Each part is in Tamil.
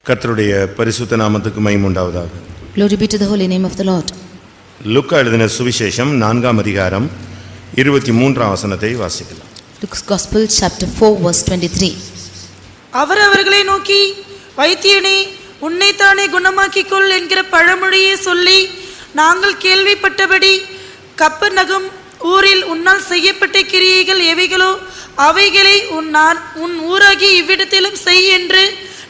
கர்த்தருடைய பரிசுத்த நாமத்துக்கு மகிமை உண்டாவதாக. Glory be to the holy name of the Lord. லூக்கா எழுதின சுவிசேஷம் 4ஆம் அதிகாரம் 23ஆம் வசனத்தை வாசிக்கலாம். Luke's Gospel chapter 4 verse 23. அவர்களை நோக்கி, வைத்தியனே, உன்னைத்தானே குணமாக்கிக் கொள் என்கிற பழமொழியை சொல்லி நாங்கள் கேள்விப்பட்டபடி கப்பர்நகம் ஊரில் உன்னால் செய்யப்பட்ட கிரியைகள் எவைகளோ அவைகளை உன் ஊராகி இவ்விடத்திலும் செய் என்று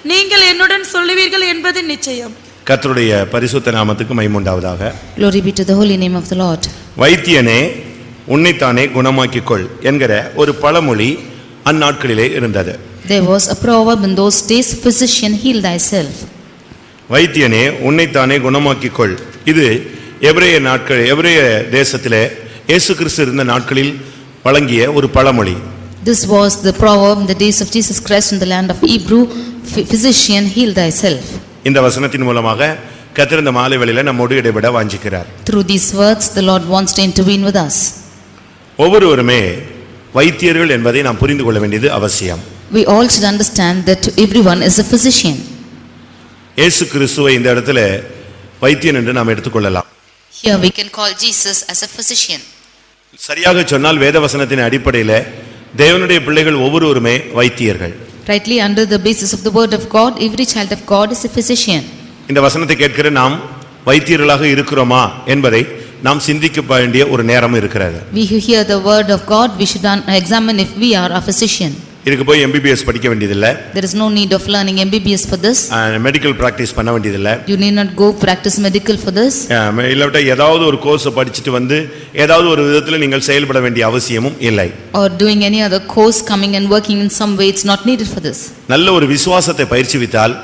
நீங்கள் என்னுடன் சொல்லுவீர்கள் என்பது நிச்சயம். கர்த்தருடைய பரிசுத்த நாமத்துக்கு மகிமை உண்டாவதாக. Glory be to the holy name of the Lord. வைத்தியனே, உன்னைத்தானே குணமாக்கிக் கொள் என்கிற ஒரு பழமொழி அந்நாட்களிலே இருந்தது. There was a proverb in those days, physician, heal thyself. வைத்தியனே, உன்னைத்தானே குணமாக்கிக் கொள். இது எபிரேய தேசத்திலே இயேசு கிறிஸ்து இருந்த நாட்களில் வழங்கிய ஒரு பழமொழி. This was the proverb in the days of Jesus Christ in the land of Hebrew, physician, heal thyself. இந்த வசனத்தின் மூலமாக கர்த்தர் இந்த மாலை வேளையிலே நம்மோடு இடைபட வாஞ்சிக்கிறார். Through these words the Lord wants to intervene with us. ஒவ்வொருவருமே வைத்தியர்கள் என்பதை நாம் புரிந்து கொள்ள வேண்டியது அவசியம். We all should understand that everyone is a physician. இயேசு கிறிஸ்துவை இந்த இடத்திலே வைத்தியன் என்று நாம் எடுத்துக்கொள்ளலாம். Here we can call Jesus as a physician. சரியாக சொன்னால் வேத வசனத்தின் அடிப்படையில் தேவனுடைய பிள்ளைகள் ஒவ்வொருவருமே வைத்தியர்கள். Rightly, under the basis of the word of God, every child of God is a physician. இந்த வசனத்தை கேட்கிற நாம் வைத்தியர்களாக இருக்கிறோமா என்பதை நாம் சிந்திக்க வேண்டிய ஒரு நேரம் இருக்கிறது. We who hear the word of God, we should examine if we are a physician. இதுக்கு போய் MBBS படிக்க வேண்டியதில்லை. There is no need of learning MBBS for this. Medical practice பண்ண வேண்டியதில்லை. You need not go practice medical for this. இல்லாவிட்டா ஏதாவது ஒரு கோர்ஸ் படிச்சுட்டு வந்து ஏதாவது ஒரு விதத்தில் நீங்கள் செயல்பட வேண்டிய அவசியமும் இல்லை. Or doing any other course, coming and working in some way, it's not needed for this. நல்ல ஒரு விசுவாசத்தை பயிற்சிவித்தால்,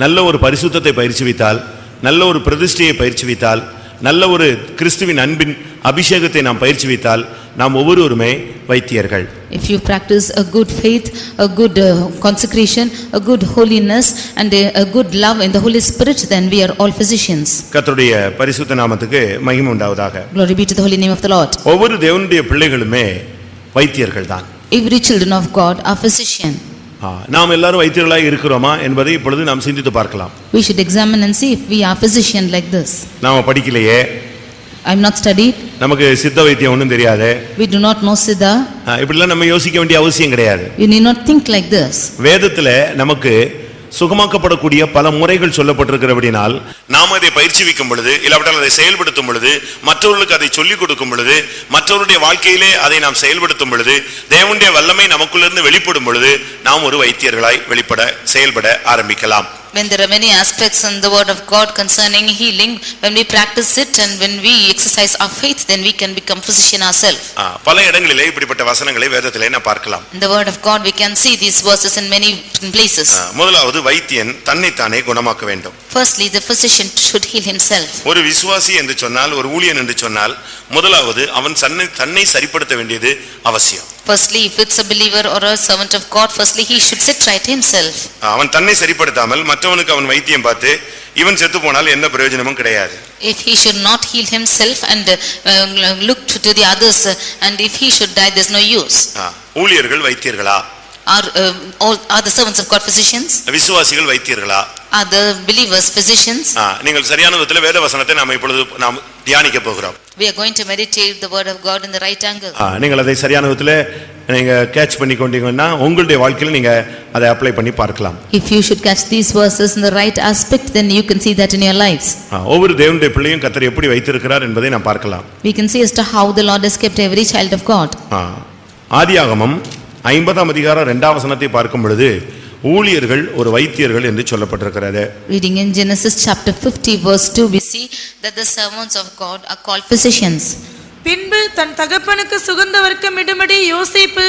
நல்ல ஒரு பரிசுத்தத்தை பயிற்சிவித்தால், நல்ல ஒரு பிரதிஷ்டையை பயிற்சிவித்தால், நல்ல ஒரு கிறிஸ்துவின் அன்பின் அபிஷேகத்தை நாம் பயிற்சிவித்தால் நாம் ஒவ்வொருவருமே வைத்தியர்கள். If you practice a good faith, a good consecration, a good holiness and a good love in the Holy Spirit, then we are all physicians. கர்த்தருடைய பரிசுத்த நாமத்துக்கு மகிமை உண்டாவதாக. Glory be to the holy name of the Lord. ஒவ்வொரு தேவனுடைய பிள்ளைகளுமே வைத்தியர்கள் தான். Every children of God are physician. நாம் எல்லாரும் வைத்தியர்களாக இருக்கிறோமா என்பதை இப்பொழுது நாம் சிந்தித்து பார்க்கலாம். We should examine and see if we are physician like this. நாம படிக்கலையே, I am not studied. நமக்கு சித்த வைத்தியம் ஒன்றும் தெரியாது. We do not know Siddha. இப்படிலாம் நம்ம யோசிக்க வேண்டிய அவசியம் கிடையாது. You need not think like this. வேதத்துல நமக்கு சுகமாக்கப்படக்கூடிய பல முறைகள் சொல்லப்பட்டிருக்கிறபடினால் நாம் அதை பயிற்சிவிக்கும் பொழுது, இல்லாவிட்டால் அதை செயல்படுத்தும் பொழுது, மற்றவர்களுக்கு அதை சொல்லிக் கொடுக்கும் பொழுது, மற்றவருடைய வாழ்க்கையிலே அதை நாம் செயல்படுத்தும் பொழுது, தேவனுடைய வல்லமை நமக்குள்ளிருந்து வெளிப்படும் பொழுது நாம் ஒரு வைத்தியர்களாய் செயல்பட ஆரம்பிக்கலாம். When there are many aspects in the word of God concerning healing, when we practice it and when we exercise our faith, then we can become physician ourselves. பல இடங்களிலே இப்படிப்பட்ட வசனங்களை வேதத்திலே நாம் பார்க்கலாம். In the word of God we can see these verses in many places. முதலாவது வைத்தியன் தன்னைத்தானே குணமாக்க வேண்டும். Firstly, the physician should heal himself. ஒரு விசுவாசி என்று சொன்னால், ஒரு ஊழியன் என்று சொன்னால், முதலாவது அவன் தன்னை சரிப்படுத்த வேண்டியது அவசியம். Firstly, if it's a believer or a servant of God, firstly he should set right himself. அவன் தன்னை சரிப்படுத்தாமல் மற்றவனுக்கு அவன் வைத்தியம் பார்த்து இவன் செத்து போனால் எந்த பிரயோஜனமும் கிடையாது. If he should not heal himself and look to the others, and if he should die, there's no use. ஊழியர்கள் வைத்தியர்களா? Are the servants of God physicians? விசுவாசிகள் வைத்தியர்களா? Are the believers physicians? நீங்கள் சரியான விதத்தில் வேத வசனத்தை நாம் இப்பொழுது நாம் தியானிக்க போகிறோம். We are going to meditate the word of God in the right angle. நீங்கள் அதை சரியான விதத்தில் நீங்க கேட்ச் பண்ணி கொண்டீங்கன்னா உங்களுடைய வாழ்க்கையில் நீங்க அதை அப்ளை பண்ணி பார்க்கலாம். If you should catch these verses in the right aspect, then you can see that in your lives. ஒவ்வொரு தேவனுடைய பிள்ளையும் கர்த்தர் எப்படி வைத்திருக்கிறார் என்பதை நாம் பார்க்கலாம். We can see as to how the Lord has kept every child of God. ஆதியாகமம் 50ஆம் அதிகாரம் 2ஆம் வசனத்தை பார்க்கும் பொழுது ஊழியர்கள் ஒரு வைத்தியர்கள் என்று சொல்லப்பட்டிருக்கிறது. Reading in Genesis chapter 50 verse 2, we see that the servants of God are called physicians. பின்பு தன் தகப்பனுக்கு சுகந்த வர்க்கமிடும்படி யோசேப்பு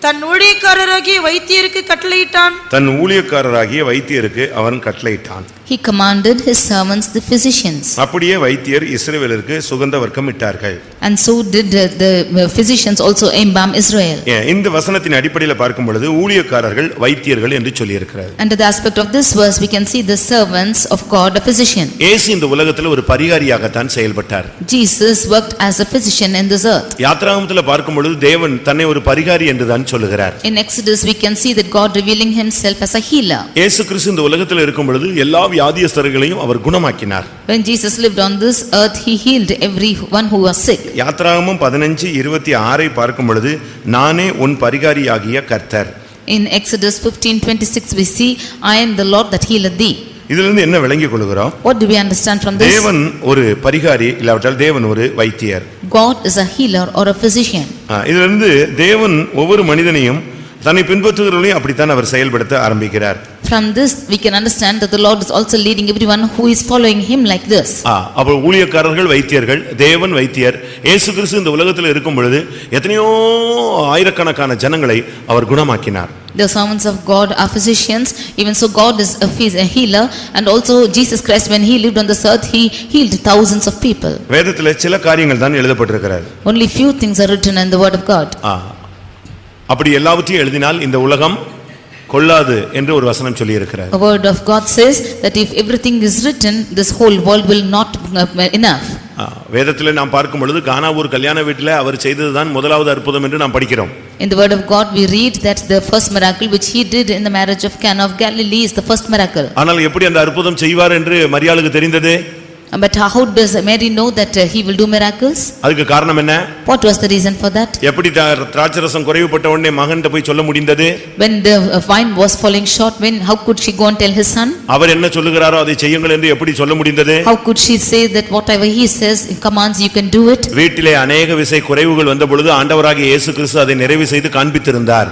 தன் ஊழியக்காரராகிய வைத்தியருக்கு கட்டளையிட்டான். தன் ஊழியக்காரராகிய வைத்தியருக்கு அவன் கட்டளையிட்டான். He commanded his servants the physicians. அப்படியே வைத்தியர் இஸ்ரவேலருக்கு சுகந்த வர்க்கம் இட்டார்கள். And so did the physicians also embalm Israel. இந்த வசனத்தின் அடிப்படையில் பார்க்கும் பொழுது ஊழியக்காரர்கள் வைத்தியர்கள் என்று சொல்லி இருக்கிறார். Under the aspect of this verse we can see the servants of God, a physician. இயேசு இந்த உலகத்தில் ஒரு பரிகாரியாக தான் செயல்பட்டார். Jesus worked as a physician in this earth. யாத்ராகமத்தில் பார்க்கும் பொழுது தேவன் தன்னை ஒரு பரிகாரி என்று தான் சொல்லுகிறார். In Exodus we can see that God revealing himself as a healer. இயேசு கிறிஸ்து இந்த உலகத்தில் இருக்கும் பொழுது எல்லா வியாதியஸ்தர்களையும் அவர் குணமாக்கினார். When Jesus lived on this earth, he healed everyone who was sick. யாத்ராகமம் 15:26 பார்க்கும் பொழுது நானே உன் பரிகாரியாகிய கர்த்தர். In Exodus 15:26 we see, I am the Lord that healeth thee. இதிலிருந்து என்ன விளங்கிக் கொள்கிறோம்? What do we understand from this? தேவன் ஒரு பரிகாரி இல்லாவிட்டால் தேவன் ஒரு வைத்தியர். God is a healer or a physician. இதிலிருந்து தேவன் ஒவ்வொரு மனிதனையும் தன்னை பின்பற்றுகிறவர்களையும் அப்படித்தான் அவர் செயல்படுத்த ஆரம்பிக்கிறார். From this we can understand that the Lord is also leading everyone who is following him like this. அப்ப ஊழியக்காரர்கள் வைத்தியர்கள், தேவன் வைத்தியர். இயேசு கிறிஸ்து இந்த உலகத்தில் இருக்கும் பொழுது எத்தனையோ ஆயிரக்கணக்கான ஜனங்களை அவர் குணமாக்கினார். The servants of God are physicians. Even so God is a healer, and also Jesus Christ when he lived on this earth he healed thousands of people. வேதத்தில் சில காரியங்கள் தான் எழுதப்பட்டிருக்கிறது. Only few things are written in the word of God. அப்படி எல்லாவற்றையும் எழுதினால் இந்த உலகம் கொள்ளாது என்று ஒரு வசனம் சொல்லி இருக்கிறார். The word of God says that if everything is written, this whole world will not enough. வேதத்தில் நாம் பார்க்கும் பொழுது கானாவூர் கல்யாண வீட்டில் அவர் செய்ததுதான் முதலாவது அற்புதம் என்று நாம் படிக்கிறோம். In the word of God we read that the first miracle which he did in the marriage of Cana of Galilee is the first miracle. ஆனால் எப்படி அந்த அற்புதம் செய்வார் என்று மரியாளுக்கு தெரிந்தது? But how does Mary know that he will do miracles? அதுக்கு காரணம் என்ன? What was the reason for that? எப்படி திராட்சரசம் குறைவுபட்ட உடனே மகன்கிட்ட போய் சொல்ல முடிந்தது? When the wine was falling short, how could she go and tell his son? அவர் என்ன சொல்லுகிறாரோ அதை செய்யுங்கள் என்று எப்படி சொல்ல முடிந்தது? How could she say that whatever he says, he commands, you can do it? வீட்டிலே अनेक விசை குறைவுகள் வந்த பொழுது ஆண்டவராகிய இயேசு கிறிஸ்து அதை நிறைவு செய்து காண்பித்திருந்தார்.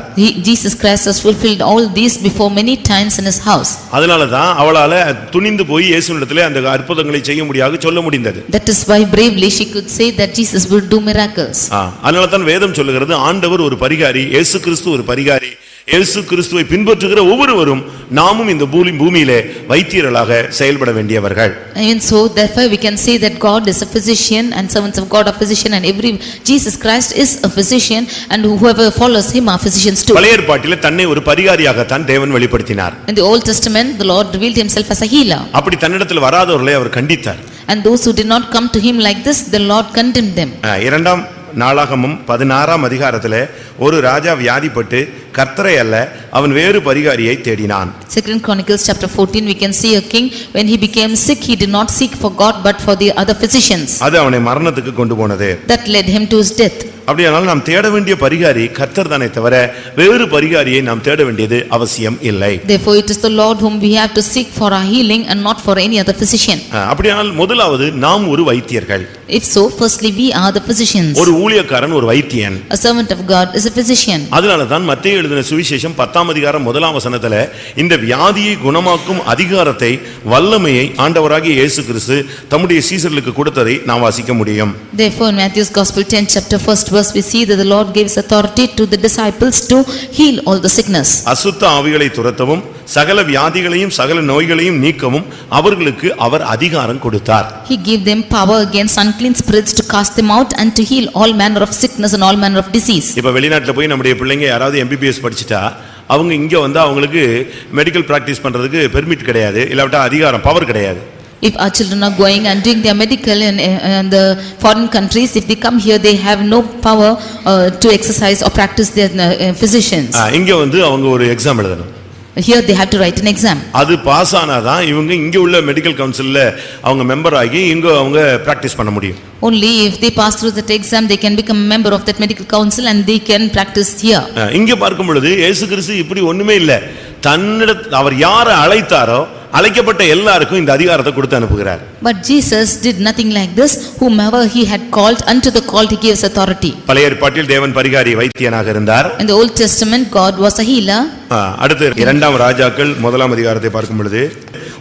Jesus Christ has fulfilled all these before many times in his house. அதனால தான் அவளால துணிந்து போய் இயேசுவிடத்திலே அந்த அற்புதங்களை செய்ய முடியாது சொல்ல முடிந்தது. That is why bravely she could say that Jesus will do miracles. அதனால தான் வேதம் சொல்லுகிறது ஆண்டவர் ஒரு பரிகாரி, இயேசு கிறிஸ்து ஒரு பரிகாரி. இயேசு கிறிஸ்துவை பின்பற்றுகிற ஒவ்வொருவரும் நாமும் இந்த பூமியிலே வைத்தியர்களாக செயல்பட வேண்டியவர்கள். And so therefore we can say that God is a physician and servants of God are physician, and Jesus Christ is a physician, and whoever follows him are physicians too. பழைய ஏற்பாட்டிலே தன்னை ஒரு பரிகாரியாக தான் தேவன் வெளிப்படுத்தினார். In the Old Testament the Lord revealed himself as a healer. அப்படி தன்னிடத்தில் வராதவர்களை அவர் கண்டித்தார். And those who did not come to him like this, the Lord condemned them. இரண்டாம் நாளாகமம் 16ஆம் அதிகாரத்திலே ஒரு ராஜா வியாதிப்பட்டு கர்த்தரை அல்ல அவன் வேறு பரிகாரியை தேடினான். Second Chronicles chapter 14 we can see a king when he became sick he did not seek for God but for the other physicians. அது அவனை மரணத்துக்கு கொண்டு போனது. That led him to his death. அப்படியானால் நாம் தேட வேண்டிய பரிகாரி கர்த்தர் தானே தவிர வேறு பரிகாரியை நாம் தேட வேண்டியது அவசியம் இல்லை. Therefore it is the Lord whom we have to seek for our healing and not for any other physician. அப்படியானால் முதலாவது நாம் ஒரு வைத்தியர்கள். If so, firstly we are the physicians. ஒரு ஊழியக்காரன் ஒரு வைத்தியன். A servant of God is a physician. அதனால தான் மத்தேயு எழுதின சுவிசேஷம் 10ஆம் அதிகாரம் 1ஆம் வசனத்திலே இந்த வியாதியை குணமாக்கும் அதிகாரத்தை வல்லமையை ஆண்டவராகிய இயேசு கிறிஸ்து தம்முடைய சீசர்களுக்கு கொடுத்ததை நாம் வாசிக்க முடியும். Therefore in Matthew's Gospel 10th chapter 1st verse we see that the Lord gives authority to the disciples to heal all the sickness. அசுத்த ஆவிகளை துரத்தவும் சகல வியாதிகளையும் சகல நோய்களையும் நீக்கவும் அவர்களுக்கு அவர் அதிகாரம் கொடுத்தார். He gave them power against unclean spirits to cast them out and to heal all manner of sickness and all manner of disease. இப்ப வெளிநாட்டுல போய் நம்முடைய பிள்ளைங்க யாராவது MBBS படிச்சிட்டா அவங்க இங்க வந்து அவங்களுக்கு மெடிக்கல் பிராக்டிஸ் பண்றதுக்கு பெர்மிட் கிடையாது, இல்லாவிட்டா அதிகாரம் பவர் கிடையாது. If our children are going and doing their medical in the foreign countries, if they come here they have no power to exercise or practice their physicians. இங்க வந்து அவங்க ஒரு எக்ஸாம் எழுதணும். Here they have to write an exam. அது பாஸ் ஆனாதான் இவங்க இங்க உள்ள மெடிக்கல் கவுன்சில்ல அவங்க மெம்பர் ஆகி இங்க அவங்க பிராக்டிஸ் பண்ண முடியும். Only if they pass through that exam they can become a member of that medical council and they can practice here. இங்க பார்க்கும் பொழுது இயேசு கிறிஸ்து இப்படி ஒண்ணுமே இல்ல. அவர் யாரை அழைத்தாரோ அழைக்கப்பட்ட எல்லாருக்கும் இந்த அதிகாரத்தை கொடுத்து அனுப்புகிறார். But Jesus did nothing like this. Whomever he had called, unto the called he gives authority. பழைய ஏற்பாட்டில் தேவன் பரிகாரி வைத்தியனாக இருந்தார். In the Old Testament God was a healer. அடுத்து இரண்டாம் ராஜாக்கள் 1ஆம் அதிகாரத்தை பார்க்கும் பொழுது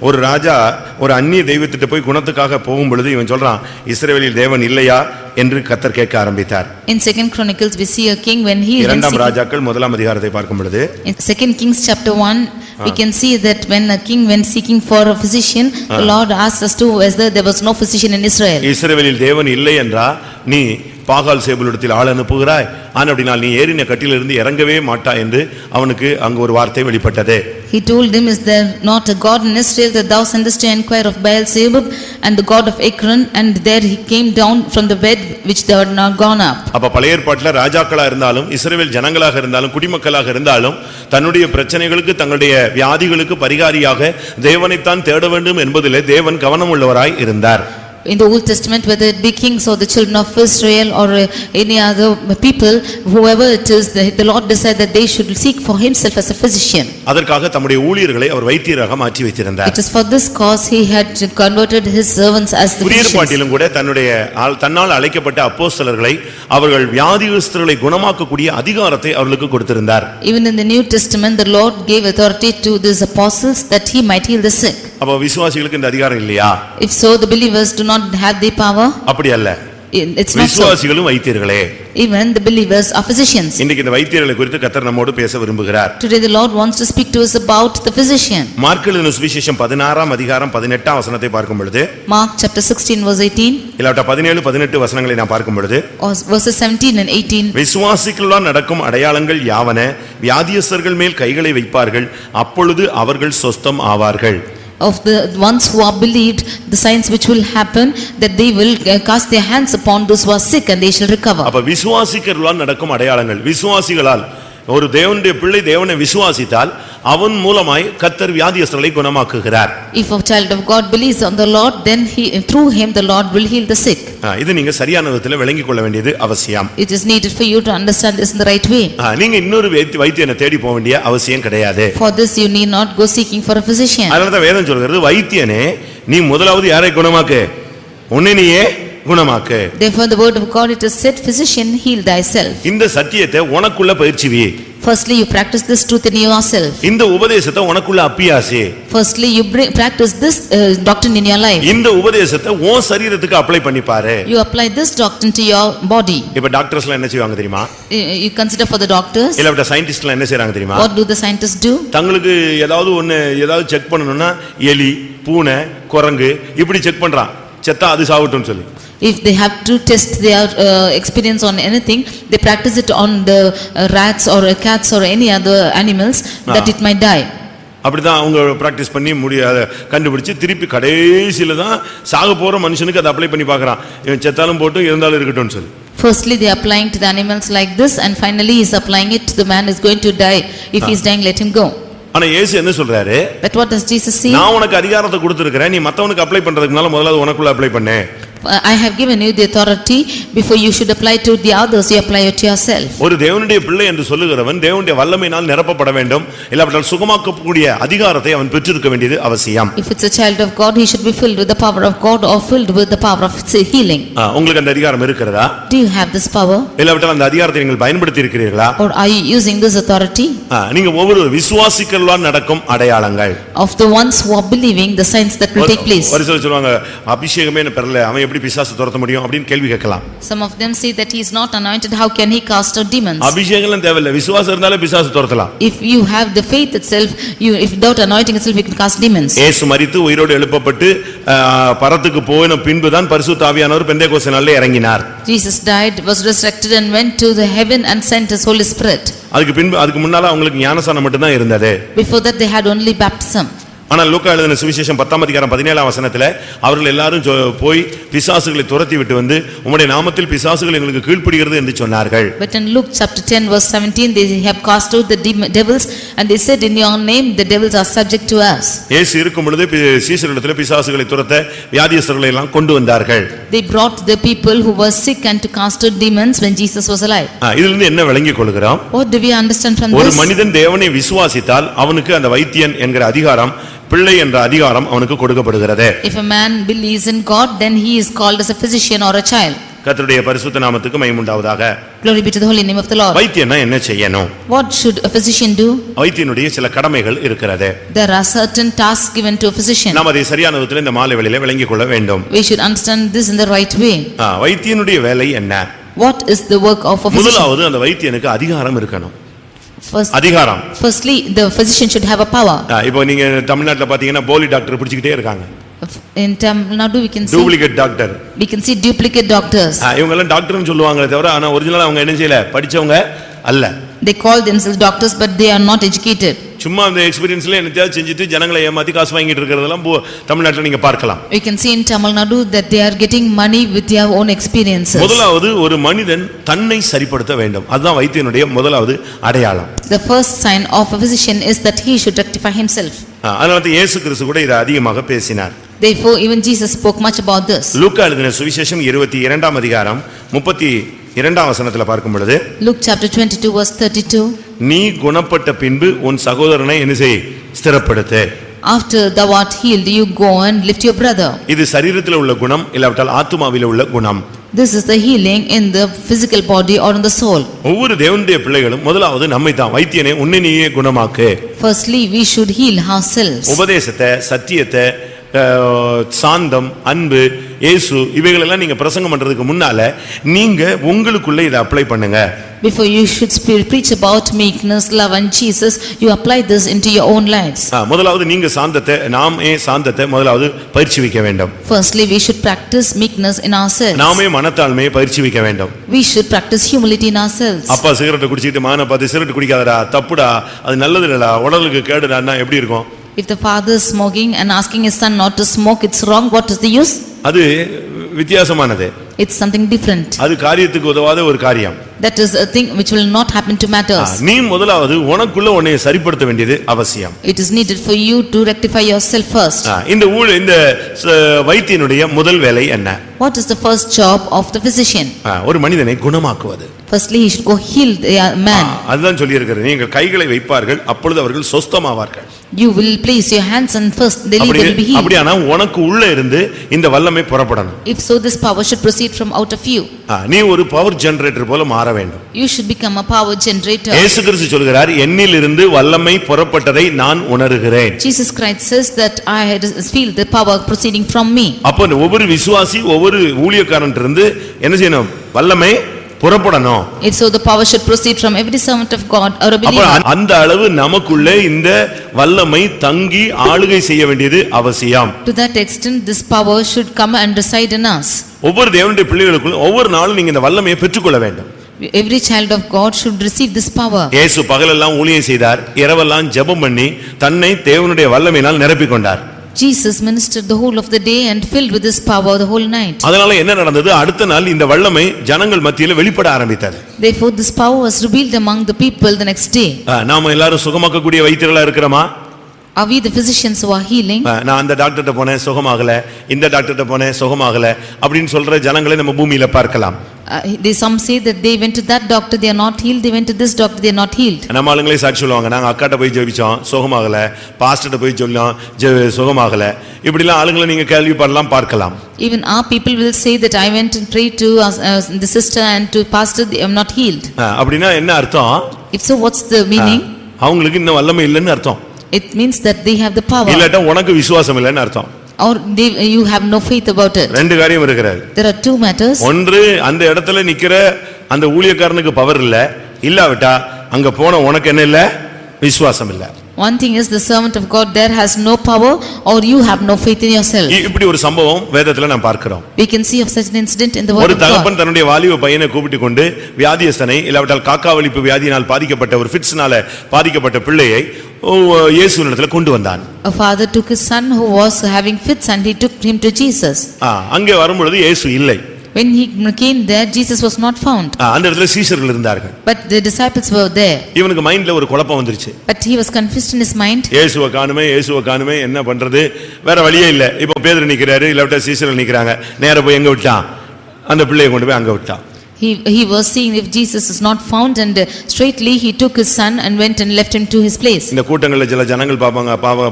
ஒரு ராஜா ஒரு அந்நிய தெய்வத்திட்ட போய் குணத்துக்காக போகும் பொழுது இவன் சொல்றான் இஸ்ரவேலில் தேவன் இல்லையா என்று கர்த்தர் கேட்க ஆரம்பித்தார். In Second Chronicles we see a king when he இரண்டாம் ராஜாக்கள் 1ஆம் அதிகாரத்தை பார்க்கும் பொழுது in Second Kings chapter 1 We can see that when a king went seeking for a physician, the Lord asked us to whether there was no physician in Israel. இஸ்ரவேலில் தேவன் இல்லை என்றா நீ பாகால் சேபுலிடத்தில் ஆள் அனுப்புகிறாய் ஆனபடினால் நீ ஏறின கட்டிலிருந்து இறங்கவே மாட்டாய் என்று அவனுக்கு அங்கு ஒரு வார்த்தை வெளிப்பட்டது. He told him, is there not a God in Israel that thou sendest to inquire of Baal-zebub and the God of Ekron? And there he came down from the bed which they had not gone up. அப்ப பழைய ஏற்பாட்டில் ராஜாக்களா இருந்தாலும் இஸ்ரவேல் ஜனங்களாக இருந்தாலும் குடிமக்களாக இருந்தாலும் தன்னுடைய பிரச்சனைகளுக்கு தங்களுடைய வியாதிகளுக்கு பரிகாரியாக தேவனைத்தான் தேட வேண்டும் என்பதிலே தேவன் கவனம் உள்ளவராய் இருந்தார். In the Old Testament, whether it be kings or the children of Israel or any other people, whoever it is, the Lord decided that they should seek for himself as a physician. அதற்காக தம்முடைய ஊழியர்களை அவர் வைத்தியராக மாற்றி வைத்திருந்தார். It is for this cause he had converted his servants as the புதிய physicians. ஏற்பாட்டிலும் கூட தன்னால் அழைக்கப்பட்ட அப்போஸ்தலர்களை அவர்கள் வியாதியஸ்தர்களை குணமாக்கக்கூடிய அதிகாரத்தை அவர்களுக்கு கொடுத்திருந்தார். Even in the New Testament, the Lord gave authority to these apostles that he might heal the sick. அப்ப விசுவாசிகளுக்கு இந்த அதிகாரம் இல்லையா? If so, the believers do not have the power. அப்படி அல்ல. It's not so. விசுவாசிகளும் வைத்தியர்களே. Even the believers are physicians. இன்னைக்கு இந்த வைத்தியர்களை குறித்து கர்த்தர் நம்மோடு பேச விரும்புகிறார். Today the Lord wants to speak to us about the physician. Mark எழுதின சுவிசேஷம் 16ஆம் அதிகாரம் 18ஆம் வசனத்தை பார்க்கும் பொழுது, Mark chapter 16 verse 18 இல்லாட்ட 17 18 வசனங்களை நான் பார்க்கும் பொழுது, or verses 17 and 18. விசுவாசிகளால் நடக்கும் அடையாளங்கள் யாவன, வியாதியஸ்தர்கள் மேல் கைகளை வைப்பார்கள், அப்பொழுது அவர்கள் சொஸ்தம் ஆவார்கள். Of the ones who are believed, the signs which will happen, that they will cast their hands upon those who are sick and they shall recover. அப்ப விசுவாசிகளால் நடக்கும் அடையாளங்கள், விசுவாசிகளால் ஒரு தேவனுடைய பிள்ளை தேவனை விசுவாசித்தால் அவன் மூலமாய் கர்த்தர் வியாதியஸ்தர்களை குணமாக்குகிறார். If a child of God believes on the Lord, then through him the Lord will heal the sick. இது நீங்க சரியான விதத்தில் விளங்கிக் கொள்ள வேண்டியது அவசியம். It is needed for you to understand this in the right way. நீங்க இன்னொரு வைத்தியனை தேடி போக வேண்டிய அவசியம் கிடையாது. For this you need not go seeking for a physician. அதனால தான் வேதம் சொல்கிறது, வைத்தியனே நீ முதலாவது யாரை குணமாக்கு? உன்னை நீயே குணமாக்கு. Therefore the word of God, it is said, physician, heal thyself. இந்த சத்தியத்தை உனக்குள்ள பயிற்சிவி. Firstly you practice this truth in yourself. இந்த உபதேசத்தை உனக்குள்ள அப்பியாசி. Firstly you practice this doctrine in your life. இந்த உபதேசத்தை உன் சரீரத்துக்கு அப்ளை பண்ணி பாரு. You apply this doctrine to your body. இப்ப டாக்டர்ஸ்லாம் என்ன செய்வாங்க தெரியுமா? You consider for the doctors. இல்ல சயின்டிஸ்ட்லாம் என்ன செய்றாங்க தெரியுமா? What do the scientists do? தங்களுக்கு ஏதாவது செக் பண்ணனும்னா எலி, பூனை, குரங்கு இப்படி செக் பண்றான். செத்தா அது சாவட்டும்னு சொல்லி. If they have to test their experience on anything, they practice it on the rats or cats or any other animals that it might die. அப்படிதான் அவங்க பிராக்டிஸ் பண்ணி முடியாத கண்டுபிடிச்சு திருப்பி கடைசியில தான் சாக போற மனுஷனுக்கு அதை அப்ளை பண்ணி பார்க்கறான். இவன் செத்தாலும் போட்டு இருந்தாலும் இருக்கட்டும்னு சொல்லி. Firstly they are applying to the animals like this, and finally he is applying it to the man who is going to die. If he is dying, let him go. ஆனா இயேசு என்ன சொல்றாரு? But what does Jesus say? நான் உனக்கு அதிகாரத்தை கொடுத்திருக்கிறேன், நீ மத்தவனுக்கு அப்ளை பண்றதுக்கு முன்னால முதல்ல உனக்குள்ள அப்ளை பண்ணு. I have given you the authority. Before you should apply to the others, you apply it to yourself. ஒரு தேவனுடைய பிள்ளை என்று சொல்லுகிறவன் தேவனுடைய வல்லமையினால் நிரப்பப்பட வேண்டும். இல்லாவிட்டால் சுகமாக்கக்கூடிய அதிகாரத்தை அவன் பெற்றிருக்க வேண்டியது அவசியம். If it's a child of God, he should be filled with the power of God or filled with the power of healing. உங்களுக்கு அந்த அதிகாரம் இருக்கிறதா? Do you have this power? இல்லாவிட்டால் அந்த அதிகாரத்தை நீங்கள் பயன்படுத்தி இருக்கிறீர்களா? Or are you using this authority? நீங்க ஒவ்வொரு விசுவாசிகளால் நடக்கும் அடையாளங்கள், of the ones who are believing, the signs that will take place. ஒரு சிலர் சொல்வாங்க, அபிஷேகமே என்ன பெறல, அவன் எப்படி பிசாசு துரத்த முடியும் அப்படினு கேள்வி கேட்கலாம். Some of them say that he is not anointed, how can he cast out demons? அபிஷேகம் தேவையில்லை, விசுவாசம் இருந்தாலே பிசாசு துரத்தலாம். If you have the faith itself, if without anointing itself you can cast demons. இயேசு மரித்து உயிரோடு எழுப்பப்பட்டு பரத்துக்கு போன பின்புதான் பரிசுத்த ஆவியானவர் பெந்தேகோஸ்தே நாளிலே இறங்கினார். Jesus died, was resurrected and went to the heaven and sent his Holy Spirit. அதுக்கு முன்னால அவங்களுக்கு ஞானஸ்நானம் மட்டும் தான் இருந்தது. Before that they had only baptism. ஆனால் லூக்கா எழுதின சுவிசேஷம் 10ஆம் அதிகாரம் 17ஆம் வசனத்திலே அவர்கள் எல்லாரும் போய் பிசாசுகளை துரத்தி விட்டு வந்து உம்முடைய நாமத்தில் பிசாசுகள் எங்களுக்கு கீழ்ப்படிகிறது என்று சொன்னார்கள். But in Luke chapter 10 verse 17 they have cast out the devils and they said, in your name the devils are subject to us. இயேசு இருக்கும் பொழுது சீஷர்களிடத்திலே பிசாசுகளை துரத்த வியாதியஸ்தர்களை எல்லாம் கொண்டு வந்தார்கள். They brought the people who were sick and to cast out demons when Jesus was alive. இதிலிருந்து என்ன விளங்கிக் கொள்கிறோம்? What do we understand from this? ஒரு மனிதன் தேவனை விசுவாசித்தால் அவனுக்கு அந்த வைத்தியன் என்கிற அதிகாரம், பிள்ளை என்ற அதிகாரம் அவனுக்கு கொடுக்கப்படுகிறது. If a man believes in God, then he is called as a physician or a child. கர்த்தருடைய பரிசுத்த நாமத்துக்கு மகிமை உண்டாவதாக. Glory be to the holy name of the Lord. வைத்தியனா என்ன செய்யணும்? What should a physician do? வைத்தியனுடைய சில கடமைகள் இருக்கிறது. There are certain tasks given to a physician. நாம் அதை சரியான விதத்தில் இந்த மாலை வேளையிலே விளங்கிக் கொள்ள வேண்டும். We should understand this in the right way. வைத்தியனுடைய வேலை என்ன? What is the work of a physician? முதலாவது அந்த வைத்தியனுக்கு அதிகாரம் இருக்கணும். அதிகாரம். Firstly, the physician should have a power. இப்போ நீங்க தமிழ்நாட்டுல பாத்தீங்கன்னா போலி டாக்டர் பிடிச்சிக்கிட்டே இருக்காங்க. In Tamil Nadu we can see duplicate doctor. we can see duplicate doctors. இவங்க எல்லாம் டாக்டர்னு சொல்லுவாங்களே தவிர ஆனா ஒரிஜினலா அவங்க என்ன செய்யல, படிச்சவங்க அல்ல. They call themselves doctors but they are not educated. சும்மா அந்த எக்ஸ்பீரியன்ஸ்ல என்னத்தையாவது செஞ்சுட்டு ஜனங்களை ஏமாத்தி காசு வாங்கிட்டு இருக்கிறதெல்லாம் தமிழ்நாட்டுல நீங்க பார்க்கலாம். We can see in Tamil Nadu that they are getting money with their own experiences. முதலாவது ஒரு மனிதன் தன்னை சரிப்படுத்த வேண்டும். அதுதான் வைத்தியனுடைய முதலாவது அடையாளம். The first sign of a physician is that he should rectify himself. அதனால தான் இயேசு கிறிஸ்து கூட இதை அதிகமாக பேசினார். Therefore even Jesus spoke much about this. லூக்கா எழுதின சுவிசேஷம் 22ஆம் அதிகாரம் 32ஆம் வசனத்துல பார்க்கும் பொழுது, Luke chapter 22 verse 32. நீ குணப்பட்ட பின்பு உன் சகோதரனை என்ன செய், ஸ்திரப்படுத்து. After thou art healed, you go and lift your brother. இது சரீரத்தில் உள்ள குணம், இல்லாவிட்டால் ஆத்துமாவில் உள்ள குணம். This is the healing in the physical body or in the soul. ஒவ்வொரு தேவனுடைய பிள்ளைகளும் முதலாவது நம்மை தான், வைத்தியனே உன்னை நீயே குணமாக்கு. Firstly, we should heal ourselves. உபதேசத்தை, சத்தியத்தை, சாந்தம், அன்பு, இயேசு இவைகளெல்லாம் நீங்க பிரசங்கம் பண்றதுக்கு முன்னால நீங்க உங்களுக்குள்ள இதை அப்ளை பண்ணுங்க. Before you should preach about meekness, love and Jesus, you apply this into your own lives. முதலாவது நீங்க சாந்தத்தை, நாமே சாந்தத்தை முதலாவது பயிற்சி வைக்க வேண்டும். Firstly, we should practice meekness in ourselves. நாமே மனத்தாழ்மையை பயிற்சி வைக்க வேண்டும். We should practice humility in ourselves. அப்பா சிகரெட் குடிச்சிட்டு மகனை பார்த்து சிகரெட் குடிக்காதடா, தப்புடா, அது நல்லது இல்லடா, உடலுக்கு கேடுடான்னா எப்படி இருக்கும்? If the father is smoking and asking his son not to smoke, it's wrong. What is the use? அது வித்தியாசமானது. It's something different. அது காரியத்துக்கு உதவாத ஒரு காரியம். That is a thing which will not happen to matters. நீ முதலாவது உனக்குள்ள உன்னை சரிப்படுத்த வேண்டியது அவசியம். It is needed for you to rectify yourself first. இந்த வைத்தியனுடைய முதல் வேலை என்ன? What is the first job of the physician? ஒரு மனிதனை குணமாக்குவது. Firstly, he should go heal the man. அதுதான் சொல்லி இருக்கிறது, நீங்கள் கைகளை வைப்பார்கள் அப்பொழுது அவர்கள் சொஸ்தமாவார்கள். You will place your hands and first they will be healed. அப்படியானா உனக்கு உள்ள இருந்து இந்த வல்லமை புறப்படணும். If so, this power should proceed from out of you. நீ ஒரு பவர் ஜெனரேட்டர் போல மாற வேண்டும். You should become a power generator. இயேசு கிறிஸ்து சொல்கிறார், என்னில் இருந்து வல்லமை புறப்பட்டதை நான் உணர்கிறேன். Jesus Christ says that I feel the power proceeding from me. அப்ப ஒவ்வொரு விசுவாசி, ஒவ்வொரு ஊழியக்காரன்ட்ட இருந்து என்ன செய்யணும்? வல்லமை புறப்படணும். If so, the power should proceed from every servant of God or a believer. அப்ப அந்த அளவு நமக்குள்ள இந்த வல்லமை தங்கி ஆளுகை செய்ய வேண்டியது அவசியம். To that extent, this power should come and reside in us. ஒவ்வொரு தேவனுடைய பிள்ளைகளுக்குள்ள ஒவ்வொரு நாளும் நீங்க இந்த வல்லமையை பெற்றுக்கொள்ள வேண்டும். Every child of God should receive this power. இயேசு பகலெல்லாம் ஊழியம் செய்தார், இரவெல்லாம் ஜெபம் பண்ணி தன்னை தேவனுடைய வல்லமையினால் நிரப்பிக் கொண்டார். Jesus ministered the whole of the day and filled with this power the whole night. அதனால என்ன நடந்தது? அடுத்த நாள் இந்த வல்லமை ஜனங்கள் மத்தியில வெளிப்பட ஆரம்பித்தது. Therefore this power was revealed among the people the next day. நாம எல்லாரும் சுகமாக்கக்கூடிய வைத்தியர்களா இருக்கிறோமா? Are we the physicians who are healing? நான் அந்த டாக்டர்ட்ட போனேன் சுகமாகல, இந்த டாக்டர்ட்ட போனேன் சுகமாகல அப்படினு சொல்ற ஜனங்களை நம்ம பூமியில பார்க்கலாம். Some say that they went to that doctor, they are not healed. They went to this doctor, they are not healed. நம்ம ஆளுங்களே சாட்சி சொல்லுவாங்க, நாங்க அக்காட்ட போய் ஜெபிச்சோம் சுகமாகல, பாஸ்டர்ட்ட போய் சொல்லோம் சுகமாகல, இப்படிலாம் ஆளுங்களை நீங்க கேள்விப்படலாம் பார்க்கலாம். Even our people will say that I went and prayed to the sister and to pastor, they am not healed. அப்படினா என்ன அர்த்தம்? If so, what's the meaning? அவங்களுக்கு இன்னும் வல்லமை இல்லைன்னு அர்த்தம். It means that they have the power. இல்லட்டா உனக்கு விசுவாசம் இல்லைன்னு அர்த்தம். Or you have no faith about it. ரெண்டு காரியம் இருக்கிறது. There are two matters. ஒன்று, அந்த இடத்துல நிக்கிற அந்த ஊழியக்காரனுக்கு பவர் இல்ல, இல்லாவிட்டா அங்க போன உனக்கு என்ன இல்ல? விசுவாசம் இல்ல. One thing is the servant of God there has no power or you have no faith in yourself. இப்படி ஒரு சம்பவம் வேதத்துல நாம் பார்க்கிறோம். We can see of such an incident in the word of God. ஒரு தகப்பன் தன்னுடைய வாலிப பையனை கூப்பிட்டு கொண்டு வியாதியஸ்தனை, இல்லாவிட்டால் காக்காவலிப்பு வியாதியினால் பாதிக்கப்பட்ட ஒரு ஃபிட்ஸ்னால பாதிக்கப்பட்ட பிள்ளையை இயேசுவினிடத்தில் கொண்டு வந்தான். A father took his son who was having fits and he took him to Jesus. அங்கே வரும்பொழுது இயேசு இல்லை. When he came there, Jesus was not found. அந்த இடத்துல சீஷர்கள் இருந்தார்கள். But the disciples were there. இவனுக்கு மைண்ட்ல ஒரு குழப்பம் வந்துருச்சு. But he was confused in his mind. இயேசுவை காணுமே என்ன பண்றது, வேற வழியே இல்ல. இப்போ பேதுரு நிக்கிறாரு, இல்லாவிட்டா சீஷர்கள் நிக்கிறாங்க, நேரா போய் எங்க விட்டான்? அந்த பிள்ளையை கொண்டு போய் அங்க விட்டான். He was seeing if Jesus is not found and straightly he took his son and went and left him to his place. இந்த கூட்டங்கள்ல சில ஜனங்கள்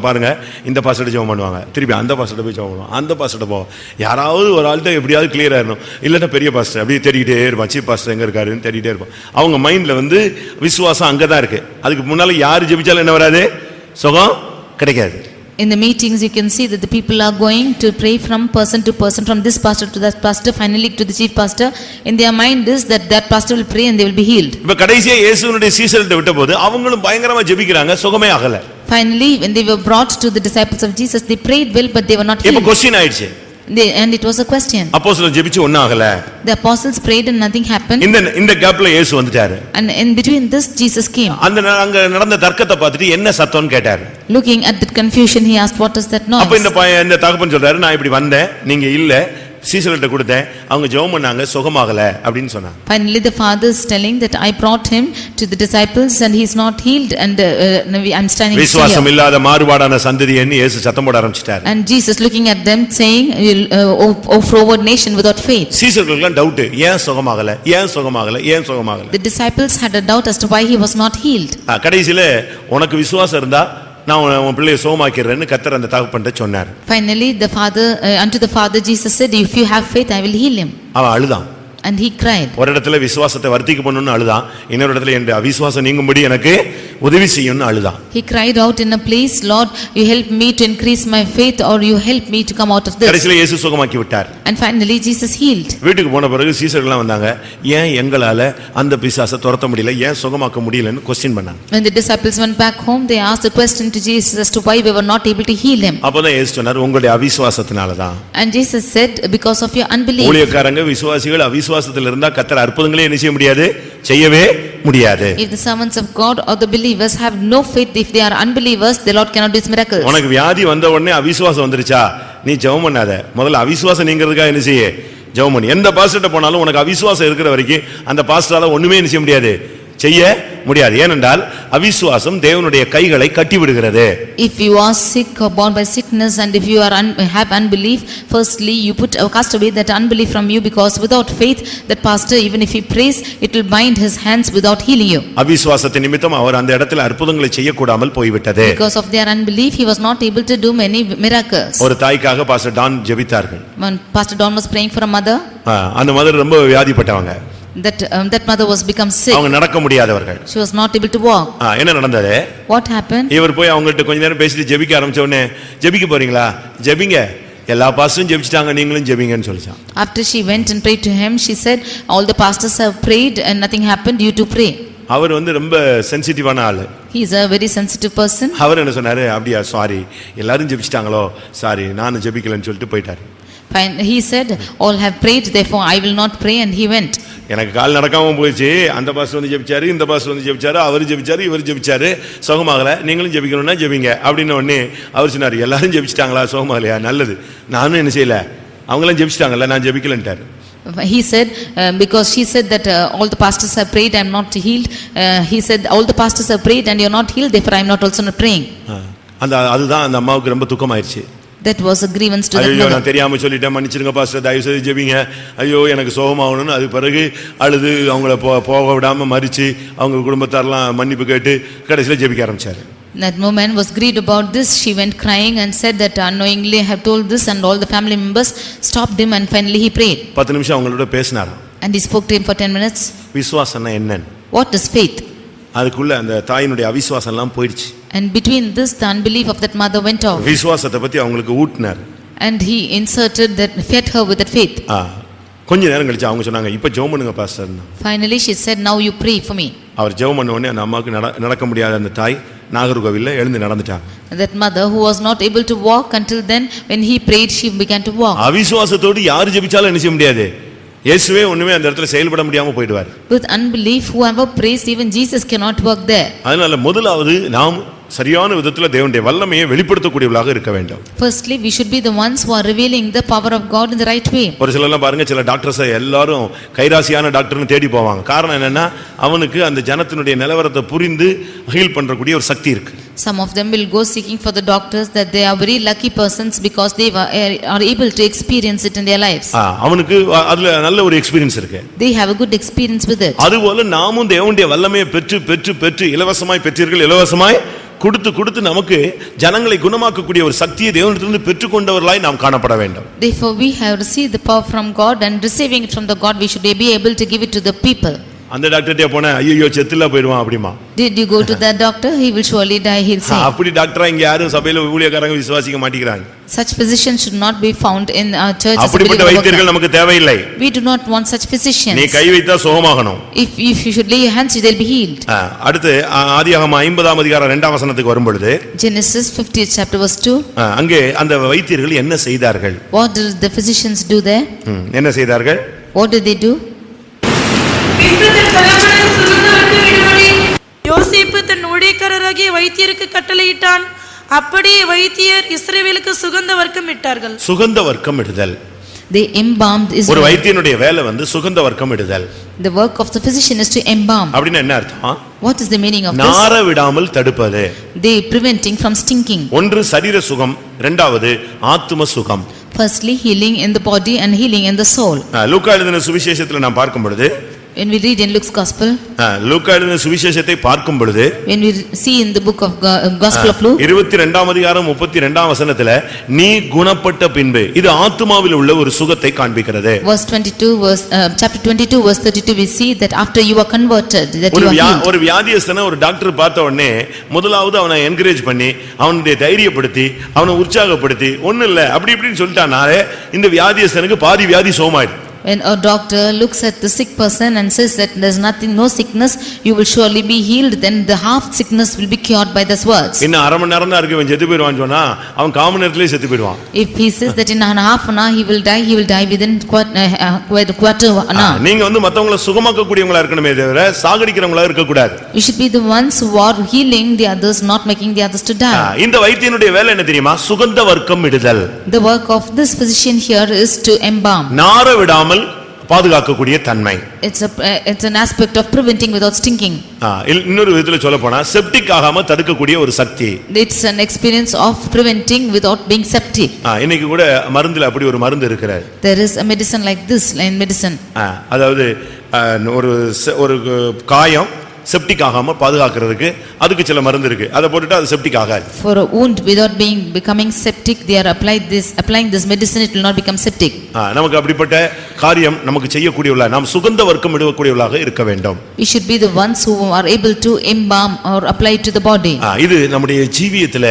பாருங்க, இந்த பாஸ்டர் ஜெபம் பண்ணுவாங்க, திருப்பி அந்த பாஸ்டர் போய் ஜெபம் பண்ணுவாங்க, அந்த பாஸ்டர் போ, யாராவது ஒரு ஆள்கிட்ட எப்படியாவது கிளியர் ஆயிடணும், இல்லன்னா பெரிய பாஸ்டர் அப்படியே தேடிக்கிட்டே இருப்பான், சீஃப் பாஸ்டர் எங்க இருக்காருன்னு தேடிட்டே இருப்பான். அவங்க மைண்ட்ல விசுவாசம் அங்கதான் இருக்கு. அதுக்கு முன்னால யாரு ஜெபிச்சாலும் என்ன வராது? சுகம் கிடைக்காது. In the meetings, you can see that the people are going to pray from person to person, from this pastor to that pastor, finally to the chief pastor. In their mind is that that pastor will pray and they will be healed. இப்ப கடைசியா இயேசுவினுடைய சீஷர்கிட்ட விட்டபோது அவங்களும் பயங்கரமா ஜெபிக்கிறாங்க, சுகமே ஆகல. Finally, when they were brought to the disciples of Jesus, they prayed well, but they were not இப்ப healed. கொஸ்டின் ஆயிடுச்சு. And it was a question. அப்போஸ்தலர் ஜெபிச்சு ஒண்ணும் ஆகல. The apostles prayed and nothing happened. இந்த கேப்ல இயேசு வந்துட்டாரு. And in between this, Jesus came. அங்க நடந்த தர்க்கத்தை பார்த்துட்டு என்ன சத்தம்னு கேட்டாரு. Looking at that confusion, he asked, "What is that noise?" அப்ப இந்த தகப்பன் சொல்றாரு, நான் இப்படி வந்தேன், நீங்க இல்ல, சீசர்கிட்ட கொடுத்தேன், அவங்க ஜெபம் பண்ணாங்க, சுகமாகல அப்படின்னு சொன்னாங்க. Finally, the father is telling that I brought him to the disciples and he is not healed, and I'm standing here. விசுவாசம் இல்லாத மாறுபாடான சந்ததின்னு இயேசு சத்தம் போட ஆரம்பிச்சிட்டாரு. And Jesus looking at them saying, "O forward nation without faith." சீசர்களுக்கு டவுட், ஏன் சுகமாகல, ஏன் சுகமாகல, ஏன் சுகமாகல. The disciples had a doubt as to why he was not healed. கடைசியில உனக்கு விசுவாசம் இருந்தா நான் உன் பிள்ளையை சுகமாக்கிறேன்னு கர்த்தர் அந்த தகப்பன்ட்ட சொன்னார். Finally, the father unto the father Jesus said, "If you have faith, I will heal him." அவன் அழுதான். And he cried. ஒரு இடத்துல விசுவாசத்தை வர்த்திக்க பண்ணனும்னு அழுதான், இன்னொரு இடத்துல என் அவிசுவாசம் நீங்கும்படி எனக்கு உதவி செய்யும்னு அழுதான். He cried out in a place, "Lord, you help me to increase my faith, or you help me to come out of this." கடைசியில இயேசு சுகமாக்கி விட்டார். And finally Jesus healed. வீட்டுக்கு போன பிறகு சீசர்கள்லாம் வந்தாங்க, ஏன் எங்களால அந்த பிசாசை துரத்த முடியல, ஏன் சுகமாக்க முடியலன்னு क्वेश्चन பண்ணாங்க. When the disciples went back home, they asked a question to Jesus as to why we were not able to heal him. அப்பதான் இயேசு சொன்னார், உங்களுடைய அவிசுவாசத்தினால தான். And Jesus said, "Because of your unbelief." ஊழியக்காரங்க விசுவாசிகள் அவிசுவாசத்துல இருந்தா கர்த்தர் அற்புதங்களே என்ன செய்ய முடியாது, செய்யவே முடியாது. If the servants of God or the believers have no faith, if they are unbelievers, the Lord cannot do his miracles. உனக்கு வியாதி வந்த உடனே அவிசுவாசம் வந்துருச்சா, நீ ஜெபம் பண்ணாத, முதல்ல அவிசுவாசம் நீங்கிறதுக்காக என்ன செய்ய, ஜெபம் பண்ணு. எந்த பாஸ்டர்ட்ட போனாலும் உனக்கு அவிசுவாசம் இருக்கிற வரைக்கும் அந்த பாஸ்டரால ஒண்ணுமே என்ன செய்ய முடியாது, செய்ய முடியாது. ஏனென்றால் அவிசுவாசம் தேவனுடைய கைகளை கட்டி விடுகிறது. If you are sick or born by sickness, and if you are have unbelief, firstly you cast away that unbelief from you, because without faith that pastor, even if he prays, it will bind his hands without healing you. அவிசுவாசத்தின் நிமித்தம் அவர் அந்த இடத்துல அற்புதங்களை செய்யக்கூடாமல் போய்விட்டது. Because of their unbelief, he was not able to do many miracles. ஒரு தாய்க்காக பாஸ்டர் டான் ஜெபித்தார்கள். When Pastor Don was praying for a mother, அந்த மதர் ரொம்ப வியாதிப்பட்டவங்க. that mother was become sick. அவங்க நடக்க முடியாதவர்கள். She was not able to walk. என்ன நடந்தது? What happened? இவர் போய் அவங்கள்ட்ட கொஞ்ச நேரம் பேசிட்டு ஜெபிக்க ஆரம்பிச்ச உடனே, ஜெபிக்க போறீங்களா, ஜெபிங்க, எல்லா பாஸ்டரும் ஜெபிச்சிட்டாங்க, நீங்களும் ஜெபிங்கன்னு சொல்லிச்சான். After she went and prayed to him, she said, "All the pastors have prayed and nothing happened, you too pray." அவர் ரொம்ப சென்சிட்டிவான ஆளு. He is a very sensitive person. அவர் என்ன சொன்னாரு, அப்படியா, சாரி, எல்லாரும் ஜெபிச்சிட்டாங்களோ, சாரி, நானும் ஜெபிக்கலன்னு சொல்லிட்டு போயிட்டாரு. Fine. He said, "All have prayed, therefore I will not pray," and he went. எனக்கு கால் நடக்காம போயிடுச்சு, அந்த பாஸ்டர் வந்து ஜெபிச்சாரு, இந்த பாஸ்டர் வந்து ஜெபிச்சாரு, அவர் ஜெபிச்சாரு, இவர் ஜெபிச்சாரு, சுகமாகல, நீங்களும் ஜெபிக்கணும்னா ஜெபிங்க அப்படின்னு உடனே அவர் சொன்னாரு, எல்லாரும் ஜெபிச்சிட்டாங்களா, சுகமாகலையா, நல்லது, நானும் என்ன செய்யல, அவங்களாம் ஜெபிச்சிட்டாங்கல்ல, நான் ஜெபிக்கலன்ட்டாரு. He said, because she said that all the pastors have prayed, I am not healed. He said, "All the pastors have prayed and you are not healed, therefore I am not also not praying." அதுதான் அந்த அம்மாவுக்கு ரொம்ப துக்கமாயிருச்சு. That was a grievance to that ஐயோ, mother. நான் தெரியாம சொல்லிட்டேன், மன்னிச்சிருங்க பாஸ்டர், தயவு செய்து ஜெபிங்க, ஐயோ எனக்கு சுகமாகணும்னு. அது பிறகு அழுது அவங்கள போக விடாம மறிச்சு அவங்க குடும்பத்தாரெல்லாம் மன்னிப்பு கேட்டு கடைசியில ஜெபிக்க ஆரம்பிச்சாரு. That woman was grieved about this. She went crying and said that unknowingly I have told this, and all the family members stopped him, and finally he prayed. 10 நிமிஷம் அவங்களோட பேசினாராம். And he spoke to him for 10 minutes. விசுவாசம்னா என்னன்னு. What is faith? அதுக்குள்ள அந்த தாயினுடைய அவிசுவாசம் எல்லாம் போயிடுச்சு. And between this, the unbelief of that mother went off. விசுவாசத்தை பத்தி அவங்களுக்கு ஊட்டினார். And he inserted that, fed her with that faith. கொஞ்ச நேரம் கழிச்சு அவங்க சொன்னாங்க, இப்ப ஜெபம் பண்ணுங்க pastor. Finally she said, "Now you pray for me." அவர் ஜெபம் பண்ண உடனே அந்த அம்மாவுக்கு நடக்க முடியாத அந்த தாய் நாகர்கோவில்ல எழுந்து நடந்துட்டாங்க. That mother who was not able to walk until then, when he prayed, she began to walk. அவிசுவாசத்தோடு யார் ஜெபிச்சாலும் என்ன செய்ய முடியாது, இயேசுவே ஒண்ணுமே அந்த இடத்துல செயல்பட முடியாம போய்டுவார். With unbelief, whoever prays, even Jesus cannot work there. அதனால முதலாவது நாம் சரியான விதத்துல தேவனுடைய வல்லமையை வெளிப்படுத்தக்கூடியவர்களாக இருக்க வேண்டும். Firstly, we should be the ones who are revealing the power of God in the right way. ஒரு சிலர்லாம் பாருங்க, சில டாக்டர்ஸ் எல்லாரும் கைராசியான டாக்டர்னு தேடி போவாங்க. காரணம் என்னன்னா, அவனுக்கு அந்த ஜனத்தினுடைய நிலவரத்தை புரிந்து ஹீல் பண்றக்கூடிய ஒரு சக்தி இருக்கு. Some of them will go seeking for the doctors, that they are very lucky persons because they are able to experience it in their lives. அவனுக்கு அதுல நல்ல ஒரு எக்ஸ்பீரியன்ஸ் இருக்கு. They have a good experience with it. அதுபோல நாமும் தேவனுடைய வல்லமையை பெற்று இலவசமாய் பெற்றீர்கள், இலவசமாய் கொடுத்து நமக்கு ஜனங்களை குணமாக்கக்கூடிய ஒரு சக்தியை தேவனிடத்திலிருந்து பெற்றுக்கொண்டவர்களாய் நாம் காணப்பட வேண்டும். Therefore we have received the power from God, and receiving it from the God, we should be able to give it to the people. அந்த டாக்டர்கிட்ட போனா ஐயோ செத்துல போயிடுவான் அப்படிமா. Did you go to that doctor? He will surely die, he'll say. அப்படி டாக்டரா இங்க யாரும் சபையில ஊழியக்காரங்க விசுவாசிக்க மாட்டேங்கிறாங்க. Such physicians should not be found in our church. அப்படிப்பட்ட வைத்தியர்கள் நமக்கு தேவையில்லை. We do not want such physicians. நீ கை வைத்தா சுகமாகணும். If you should lay your hands, they'll be healed. அடுத்து ஆதியாகமம் 50ஆம் அதிகாரம் 2ஆம் வசனத்துக்கு வரும்பொழுது Genesis 50th chapter verse 2. அங்கே அந்த வைத்தியர்கள் என்ன செய்தார்கள்? What did the physicians do there? என்ன செய்தார்கள்? What did they do? யோசேப்பு தன் ஊழியக்காரராகிய வைத்தியருக்கு கட்டளையிட்டான். அப்படியே வைத்தியர் இஸ்ரவேலுக்கு சுகந்த வர்க்கம் இட்டார்கள். சுகந்த வர்க்கம் இடுதல். They embalmed Israel. ஒரு வைத்தியனுடைய வேலை வந்து சுகந்த வர்க்கம் இடுதல். The work of the physician is to embalm. அப்படினா என்ன அர்த்தம்? What is the meaning of this? நார விடாமல் தடுப்பது. They preventing from stinking. ஒன்று சரீர சுகம், இரண்டாவது ஆத்தும சுகம். Firstly, healing in the body and healing in the soul. லூக்கா எழுதின சுவிசேஷத்துல நாம் பார்க்கும் பொழுது When we read in Luke's gospel, லூக்கா எழுதின சுவிசேஷத்தை பார்க்கும் பொழுது when we see in the book of gospel of Luke, 22ஆம் அதிகாரம் 32ஆம் வசனத்துல நீ குணப்பட்ட பின்பு இது ஆத்துமாவில் உள்ள ஒரு சுகத்தை காண்பிக்கிறது. verse 22 verse chapter 22 verse 32 we see that after you are converted that you are healed. ஒரு வியாதியஸ்தனை ஒரு டாக்டர் பார்த்த உடனே முதலாவது அவனை என்கரேஜ் பண்ணி அவனுடைய தைரியப்படுத்தி அவனை உற்சாகப்படுத்தி ஒண்ணு இல்ல அப்படி இப்படின்னு சொல்லிட்டானாலே இந்த வியாதியஸ்தனுக்கு பாதி வியாதி சோமாயிடும். When a doctor looks at the sick person and says that there's nothing, no sickness, you will surely be healed, then the half sickness will be cured by these words. இன்னும் அரை மணி நேரம் தான் இருக்கு இவன் செத்து போயிடுவான்னு சொன்னா அவன் காம நேரத்திலே செத்து போயிடுவான். If he says that in half an hour he will die within quarter an hour. நீங்க வந்து மத்தவங்களை சுகமாக்க கூடியவங்களா இருக்கணுமே தவிர சாகடிக்கிறவங்களா இருக்க கூடாது. You should be the ones who are healing the others, not making the others to die. இந்த வைத்தியனுடைய வேலை என்ன தெரியுமா? சுகந்த வர்க்கம் இடுதல். The work of this physician here is to embalm. நார விடாமல் பாதுகாக்கக்கூடிய தன்மை. It's an aspect of preventing without stinking. இன்னொரு விதத்துல சொல்ல போனா செப்டிக் ஆகாம தடுக்கக்கூடிய ஒரு சக்தி. It's an experience of preventing without being septic. இன்னைக்கு கூட மருந்துல அப்படி ஒரு மருந்து இருக்குது. There is a medicine like this in medicine. அதாவது ஒரு காயம் செப்டிக் ஆகாம பாதுகாக்கிறதுக்கு அதுக்கு சில மருந்து இருக்கு. அத போட்டுட்டு அது செப்டிக் ஆகாது. For a wound without becoming septic they are applying this medicine, it will not become septic. நமக்கு அப்படிப்பட்ட காரியம் நமக்கு செய்யக்கூடியவளா நாம் சுகந்த வர்க்கம் இடுவக்கூடியவளாக இருக்க வேண்டும். We should be the ones who are able to embalm or apply to the body. இது நம்முடைய ஜீவியத்துல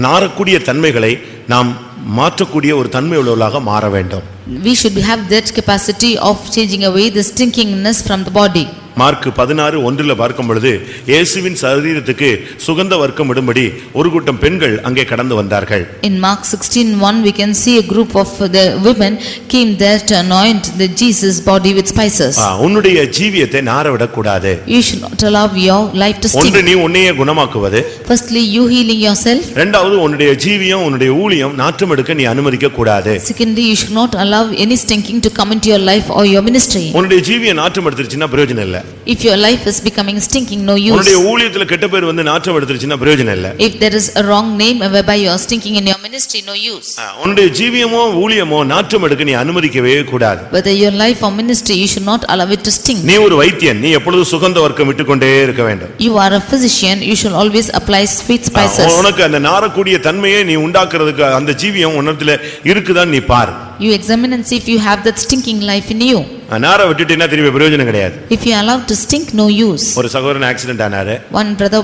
நாரக்கூடிய தன்மைகளை நாம் மாற்றக்கூடிய ஒரு தன்மை உள்ளவளாக மாற வேண்டும். We should have that capacity of changing away the stinkingness from the body. Mark 16:1 பார்க்கும் பொழுது இயேசுவின் சரீரத்துக்கு சுகந்த வர்க்கம் இடும்படி ஒரு கூட்டம் பெண்கள் அங்கே கடந்து வந்தார்கள். In Mark 16:1 we can see a group of the women came there to anoint the Jesus body with spices. உன்னுடைய ஜீவியத்தை நார விட கூடாது. You should not allow your life to stink. ஒன்று நீ உன்னையே குணமாக்குவது. Firstly you healing yourself. இரண்டாவது உன்னுடைய ஜீவியம் உன்னுடைய ஊழியம் நாற்றம் எடுக்க நீ அனுமதிக்க கூடாது. Secondly you should not allow any stinking to come into your life or your ministry. உன்னுடைய ஜீவியம் நாற்றம் எடுத்துருச்சுன்னா பிரயோஜனம் இல்ல. If your life is becoming stinking, no use. உன்னுடைய ஊழியத்துல கெட்ட பேர் வந்து நாற்றம் எடுத்துருச்சுன்னா பிரயோஜனம் இல்ல. If there is a wrong name whereby you are stinking in your ministry, no use. உன்னுடைய ஜீவியமோ ஊழியமோ நாற்றம் எடுக்க நீ அனுமதிக்கவே கூடாது. Whether your life or ministry, you should not allow it to stink. நீ ஒரு வைத்தியன், நீ எப்பொழுதும் சுகந்த வர்க்கம் விட்டுக்கொண்டே இருக்க வேண்டும். You are a physician, you should always apply sweet spices. உனக்கு அந்த நாரக்கூடிய தன்மையை நீ உண்டாக்குறதுக்கு அந்த ஜீவியம் உன்னத்துல இருக்குதான்னு நீ பார். You examine and see if you have that stinking life in you. நார விட்டுட்டேன்னா திருப்பி பிரயோஜனம் கிடையாது. If you allow to stink, no use. ஒரு சகோதரன் ஆக்சிடென்ட் ஆனாரு. One brother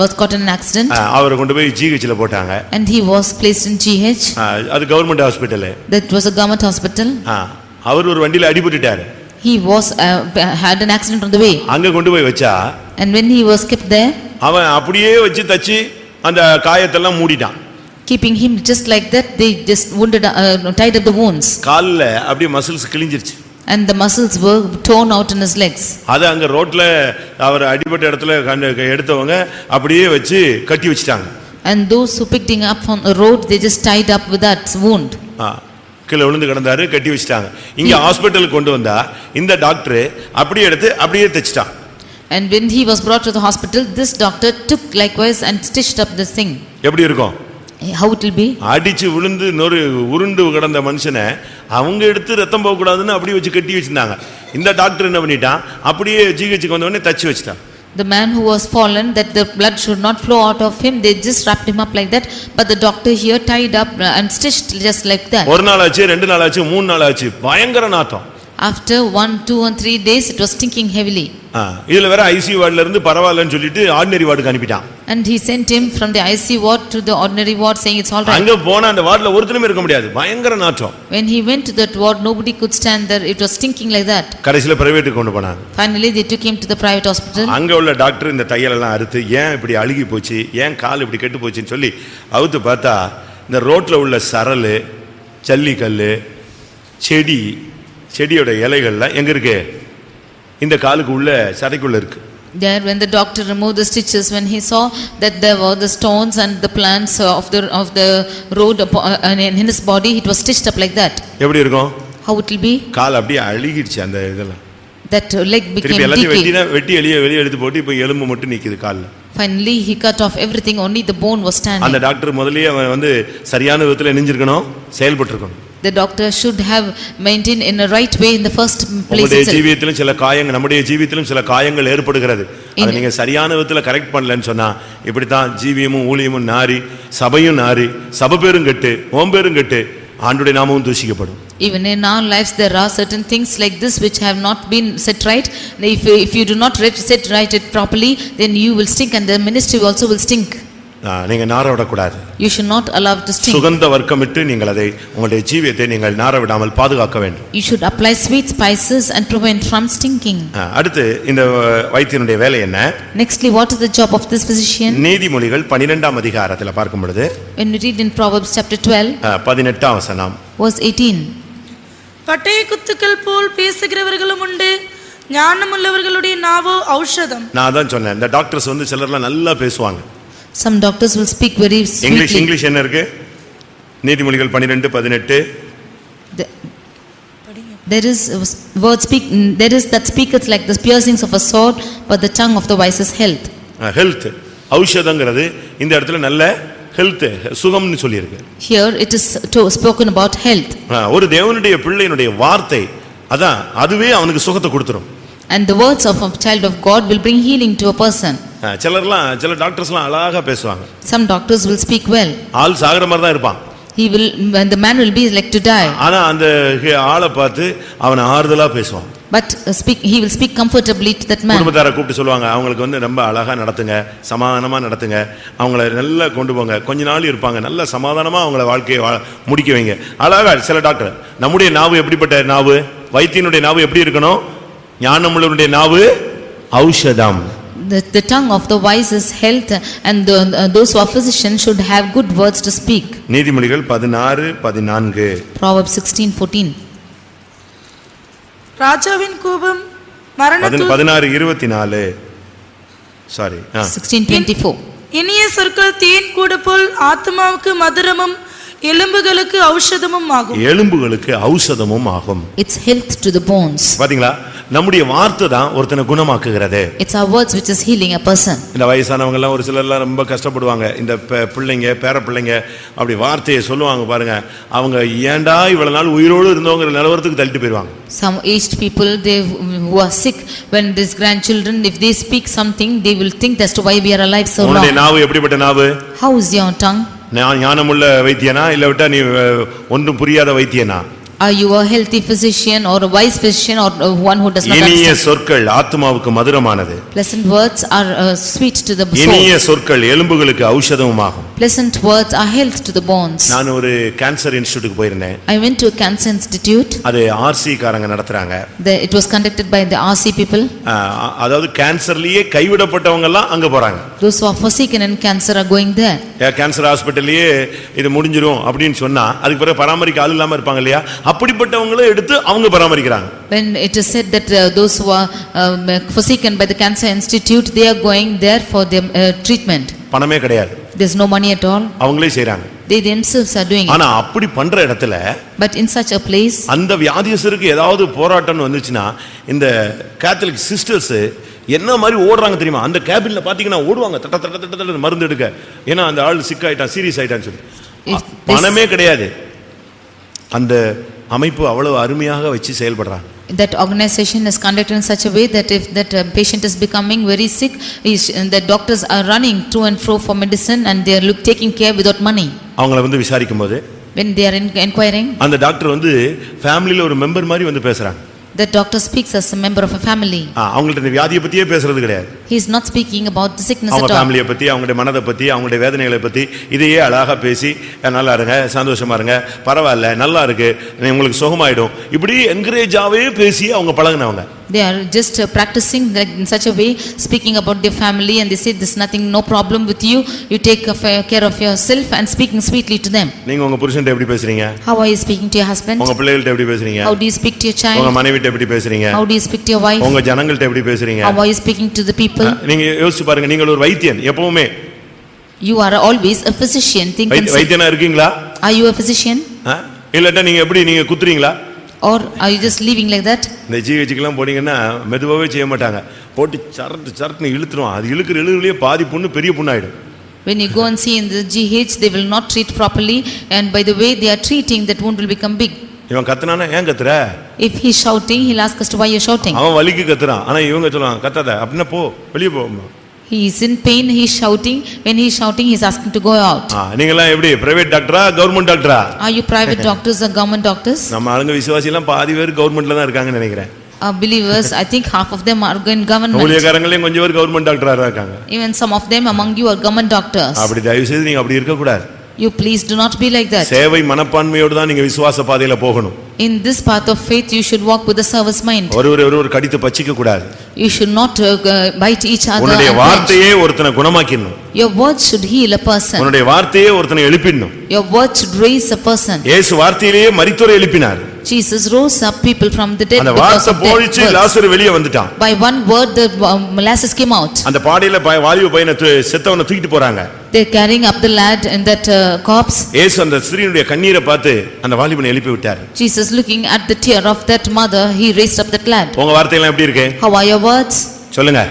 was caught in an accident. அவரை கொண்டு போய் ஜிஹெச்ல போட்டாங்க. And he was placed in GH. அது government hospital. That was a government hospital. அவர் ஒரு வண்டியில அடிபட்டுட்டாரு. He was had an accident on the way. அங்க கொண்டு போய் வச்சா And when he was kept there, அவன் அப்படியே வச்சு தச்சி அந்த காயத்தெல்லாம் மூடிட்டான். Keeping him just like that, they just tied up the wounds. கால்ல அப்படியே muscles கிழிஞ்சிருச்சு. And the muscles were torn out in his legs. அத அங்க ரோட்ல அவர் அடிபட்ட இடத்துல எடுத்தவங்க அப்படியே வச்சு கட்டி வச்சிட்டாங்க. And those who picked him up on the road, they just tied up with that wound. கீழ விழுந்து கிடந்தாரு, கட்டி வச்சிட்டாங்க. இங்க ஹாஸ்பிடலுக்கு கொண்டு வந்தா இந்த டாக்டர் அப்படியே எடுத்து அப்படியே தச்சிட்டான். And when he was brought to the hospital, this doctor took likewise and stitched up this thing. எப்படி இருக்கும்? How it will be? அடிச்சு விழுந்து நொறு உருண்டு கிடந்த மனுஷனை அவங்க எடுத்து ரத்தம் போக கூடாதுன்னு அப்படியே வச்சு கட்டி வச்சிருந்தாங்க. இந்த டாக்டர் என்ன பண்ணிட்டான்? அப்படியே ஜிஹெச்சுக்கு வந்த உடனே தச்சு வச்சிட்டான். The man who was fallen, that the blood should not flow out of him, they just wrapped him up like that. But the doctor here tied up and stitched just like that. ஒரு நாள் ஆச்சு, ரெண்டு நாள் ஆச்சு, மூணு நாள் ஆச்சு, பயங்கர நாத்தம். After 1, 2 and 3 days, it was stinking heavily. இதுல வேற ஐசியூ வார்டுல இருந்து பரவாயில்லன்னு சொல்லிட்டு ordinary வார்டுக்கு அனுப்பிட்டான். And he sent him from the IC ward to the ordinary ward saying it's all right. அங்க போனா அந்த வார்டுல ஒருத்தனுமே இருக்க முடியாது, பயங்கர நாற்றம். When he went to that ward, nobody could stand there, it was stinking like that. கடைசில பிரைவேட்டுக்கு கொண்டு போனாங்க. Finally, they took him to the private hospital. அங்க உள்ள டாக்டர் இந்த தையல் எல்லாம் அறுத்து ஏன் இப்படி அழுகி போச்சு, ஏன் கால் இப்படி கெட்டு போச்சுன்னு சொல்லி அவுத்து பார்த்தா இந்த ரோட்ல உள்ள சரல், ஜல்லிக்கல்லு, செடியோட இலைகள்லாம் எங்க இருக்கு, இந்த காலுக்கு உள்ள சதைக்குள்ள இருக்கு. There, when the doctor removed the stitches, when he saw that there were the stones and the plants of the road in his body, it was stitched up like that. எப்படி இருக்கும்? How it will be? கால் அப்படியே அழுகிடுச்சு அந்த இதெல்லாம். That leg became திருப்பி எல்லாத்தையும் decayed. வெட்டி வெளியே எடுத்து போட்டு இப்போ எலும்பு மட்டும் நிக்குது கால்ல. Finally, he cut off everything, only the bone was standing. அந்த டாக்டர் முதல்லயே அவன் வந்து சரியான விதத்துல நெஞ்சிருக்கணும், செயல்பட்டு இருக்கணும். The doctor should have maintained in a right way in the first place நம்முடைய itself. ஜீவியத்திலும் சில காயங்கள், நம்முடைய ஜீவியத்திலும் சில காயங்கள் ஏற்படுகிறது. அதை நீங்க சரியான விதத்துல கரெக்ட் பண்ணலன்னு சொன்னா இப்படி தான் ஜீவியமும் ஊழியமும் நாரி, சபையும் நாரி, சபை பேரும் கெட்டு, ஓம் பேரும் கெட்டு, ஆண்டவருடைய நாமமும் தூஷிக்கப்படும். Even in our lives there are certain things like this which have not been set right. If you do not set right it properly, then you will stink and the ministry also will stink. நீங்க நார விடக்கூடாது. You should not allow it to stink. சுகந்த வர்க்கமிட்டு நீங்கள் அதை உங்களுடைய ஜீவியத்தை நீங்கள் நார விடாமல் பாதுகாக்க வேண்டும். You should apply sweet spices and prevent from stinking. அடுத்து இந்த வைத்தியனுடைய வேலை என்ன? Nextly, what is the job of this physician? நீதிமொழிகள் 12ஆம் அதிகாரத்துல பார்க்கும் பொழுது, When we read in Proverbs chapter 12, 18ஆம் வசனம், verse 18. பட்டய குத்துக்கள் போல் பேசுகிறவர்களும் உண்டு, ஞானமுள்ளவர்களுடைய நாவோ ஔஷதம். நான் அதான் சொன்னேன், இந்த டாக்டர்ஸ் வந்து சிலர்லாம் நல்லா பேசுவாங்க. Some doctors will speak very sweetly. English என்ன இருக்கு? நீதிமொழிகள் 12:18. There is that speaketh like the piercings of a sword, but the tongue of the wise is health. Health, ஔஷதங்கிறது இந்த இடத்துல நல்ல ஹெல்த், சுகம்னு சொல்லி இருக்கு. Here it is spoken about health. ஒரு தேவனுடைய பிள்ளையினுடைய வார்த்தை அதான், அதுவே அவனுக்கு சுகத்தை கொடுத்துரும். And the words of a child of God will bring healing to a person. சில டாக்டர்ஸ்லாம் அழகா பேசுவாங்க. Some doctors will speak well. ஆள் சாகற மாதிரி தான் இருப்பான். When the man will be like to die. ஆனா அந்த ஆளை பார்த்து அவனை ஆறுதலா பேசுவான். But he will speak comfortably to that man. குடும்பத்தாரை கூப்பிட்டு சொல்லுவாங்க, அவங்களுக்கு வந்து ரொம்ப அழகா நடத்துங்க, சமாதானமா நடத்துங்க, அவங்கள நல்லா கொண்டு போங்க, கொஞ்ச நாள் இருப்பாங்க, நல்ல சமாதானமா அவங்கள வாழ்க்கையை முடிக்க வைங்க. அழகா சில டாக்டர். நம்முடைய நாவு எப்படிப்பட்ட நாவு? வைத்தியனுடைய நாவு எப்படி இருக்கணும்? ஞானமுள்ளவருடைய நாவு ஔஷதம். The tongue of the wise is health, and those who are physicians should have good words to speak. நீதிமொழிகள் 16:14. Proverbs 16:14. ராஜாவின் கோபம் மரணத்து 16:24. சாரி 16:24. இனிய சொற்கள் தேன் கூட போல் ஆத்மாவுக்கு மதுரமும் எலும்புகளுக்கு ஔஷதமும் ஆகும். எலும்புகளுக்கு ஔஷதமும் ஆகும். It's health to the bones. பாத்தீங்களா, நம்முடைய வார்த்தை தான் ஒருத்தனை குணமாக்குகிறது. It's our words which is healing a person. இந்த வயசானவங்க எல்லாம் ஒரு சிலர்லாம் ரொம்ப கஷ்டப்படுவாங்க. இந்த பிள்ளைங்க பேர பிள்ளைங்க அப்படி வார்த்தையை சொல்லுவாங்க பாருங்க, அவங்க ஏண்டா இவ்வளவு நாள் உயிரோடு இருந்தவங்க நிலவரத்துக்கு தள்ளிட்டு போயிடுவாங்க. Some aged people, they who are sick, when these grandchildren, if they speak something, they will think as to why we are alive so long. உன்னுடைய நாவு எப்படிப்பட்ட நாவு? How is your tongue? ஞானமுள்ள வைத்தியனா இல்ல விட்டா நீ ஒன்றும் புரியாத வைத்தியனா? Are you a healthy physician or a wise physician or one who does not இனிய understand? சொற்கள் ஆத்மாவுக்கு மதுரமானது. Pleasant words are sweet to the soul. இனிய சொற்கள் எலும்புகளுக்கு ஔஷதமாகும். Pleasant words are health to the bones. நான் ஒரு கேன்சர் இன்ஸ்டிடியூட்க்கு போயிருந்தேன். I went to a cancer institute. அது ஆர்சி காரங்க நடத்துறாங்க. It was conducted by the RC people. அதாவது கேன்சர்லயே கைவிடப்பட்டவங்க எல்லாம் அங்க போறாங்க. Those who are forsaken in cancer are going there. Cancer ஹாஸ்பிடல்லயே இது முடிஞ்சிரும் அப்படின்னு சொன்னா அதுக்கு பிறகு பராமரிக்க ஆள் இல்லாம இருப்பாங்க இல்லையா, அப்படிப்பட்டவங்கள எடுத்து அவங்க பராமரிக்கிறாங்க. When it is said that those who are forsaken by the cancer institute, they are going there for their treatment. பணமே கிடையாது. There is no money at all. அவங்களே செய்றாங்க. They themselves are doing it. ஆனா அப்படி பண்ற இடத்துல But in such a place, அந்த வியாதியஸ்தருக்கு ஏதாவது போராட்டம் வந்துச்சுன்னா இந்த கேத்தலிக் சிஸ்டர்ஸ் என்ன மாதிரி ஓடுறாங்க தெரியுமா? அந்த கேபின்ல பாத்தீங்கன்னா ஓடுவாங்க தட்ட தட்ட தட்ட தட்ட மருந்து எடுக்க. ஏன்னா அந்த ஆள் சிக் ஆயிட்டான், சீரியஸ் ஆயிட்டான்னு சொல்லி. பணமே கிடையாது. அந்த அமைப்பு அவ்வளவு அருமையாக வச்சு செயல்படுறாங்க. That organization is conducted in such a way that if that patient is becoming very sick, the doctors are running to and fro for medicine and they are taking care without money. அவங்கள வந்து விசாரிக்கும் போது when they are inquiring, அந்த டாக்டர் வந்து ஃபேமிலில ஒரு மெம்பர் மாதிரி வந்து பேசுறாங்க. The doctor speaks as a member of a family. அவங்கள்ட்ட இந்த வியாதியை பத்தியே பேசுறது கிடையாது. He is not speaking about the sickness அவங்க at all. ஃபேமிலியை பத்தி, அவங்களுடைய மனதை பத்தி, அவங்களுடைய வேதனைகளை பத்தி இதையே அழகா பேசி நல்லா இருங்க, சந்தோஷமா இருங்க, பரவாயில்ல, நல்லா இருக்கு, உங்களுக்கு சுகமாயிடும், இப்படி என்கரேஜாவே பேசி அவங்க பழகுனவங்க. They are just practicing like in such a way, speaking about their family, and they say there's nothing, no problem with you, you take care of yourself, and speaking sweetly to them. நீங்க உங்க புருஷன்ட்ட எப்படி பேசுறீங்க? How are you speaking to your husband? உங்க பிள்ளைகள்ட்ட எப்படி பேசுறீங்க? How do you speak to your child? உங்க மனைவிட்ட எப்படி பேசுறீங்க? How do you speak to your wife? உங்க ஜனங்கள்ட்ட எப்படி பேசுறீங்க? How are you speaking to the people? நீங்க யோசிச்சு பாருங்க, நீங்கள் ஒரு வைத்தியன், எப்பவுமே You are always a physician. Think and say. வைத்தியனா இருக்கீங்களா? Are you a physician? இல்லட்டா நீங்க எப்படி நீங்க குத்துறீங்களா? Or are you just living like that? இந்த ஜிஹெச்சுக்கெல்லாம் போனீங்கன்னா மெதுவாகவே செய்ய மாட்டாங்க, போட்டு சரட்டு இழுத்துருவான், அது இழுக்கிற இழுவிலேயே பாதி புண்ணு பெரிய புண்ணாயிடும். When you go and see in the GH, they will not treat properly, and by the way they are treating, that wound will become big. இவன் கத்துனானா ஏன் கத்துற? If he is shouting, he'll ask us to why you are shouting. அவன் வலிக்கு கத்துறான், ஆனா இவங்க சொல்லுவாங்க கத்தாத, அப்படின்னா போ, வெளியே போ. He is in pain, he is shouting. When he is shouting, he is asking to go out. நீங்களாம் எப்படி பிரைவேட் டாக்டரா கவர்மெண்ட் டாக்டரா? Are you private doctors or government doctors? நம்ம ஆளுங்க விசுவாசி எல்லாம் பாதி பேர் கவர்மெண்ட்ல தான் இருக்காங்கன்னு நினைக்கிறேன். Believers, I think half of them are in government. ஊழியக்காரங்களே கொஞ்சம் பேர் கவர்மெண்ட் டாக்டரா இருக்காங்க. Even some of them among you are government doctors. அப்படி தயவு செய்து நீங்க அப்படி இருக்க கூடாது. You please do not be like that. சேவை மனப்பான்மையோடு தான் நீங்க விசுவாச பாதையில போகணும். In this path of faith, you should walk with a service mind. ஒருவர் கடித்து பச்சிக்க கூடாது. You should not bite each other. உன்னுடைய வார்த்தையே ஒருத்தனை குணமாக்கிடணும். Your words should heal a person. உன்னுடைய வார்த்தையே ஒருத்தனை எழுப்பிடணும். Your words should raise a person. இயேசு வார்த்தையிலேயே மரித்தோரை எழுப்பினார். Jesus rose up people from the dead அந்த because வார்த்தை of போயிச்சு, their words. லாசரு வெளியே வந்துட்டான். By one word, the Lazarus came out. அந்த பாடியில வாலிப பையனை செத்தவனை தூக்கிட்டு போறாங்க. They're carrying up the lad in that corpse. இயேசு அந்த ஸ்திரீயுடைய கண்ணீரை பார்த்து அந்த வாலிபனை எழுப்பி விட்டார். Jesus, looking at the tear of that mother, he raised up that lad. உங்க வார்த்தை எல்லாம் எப்படி இருக்கு? How are your words? சொல்லுங்க.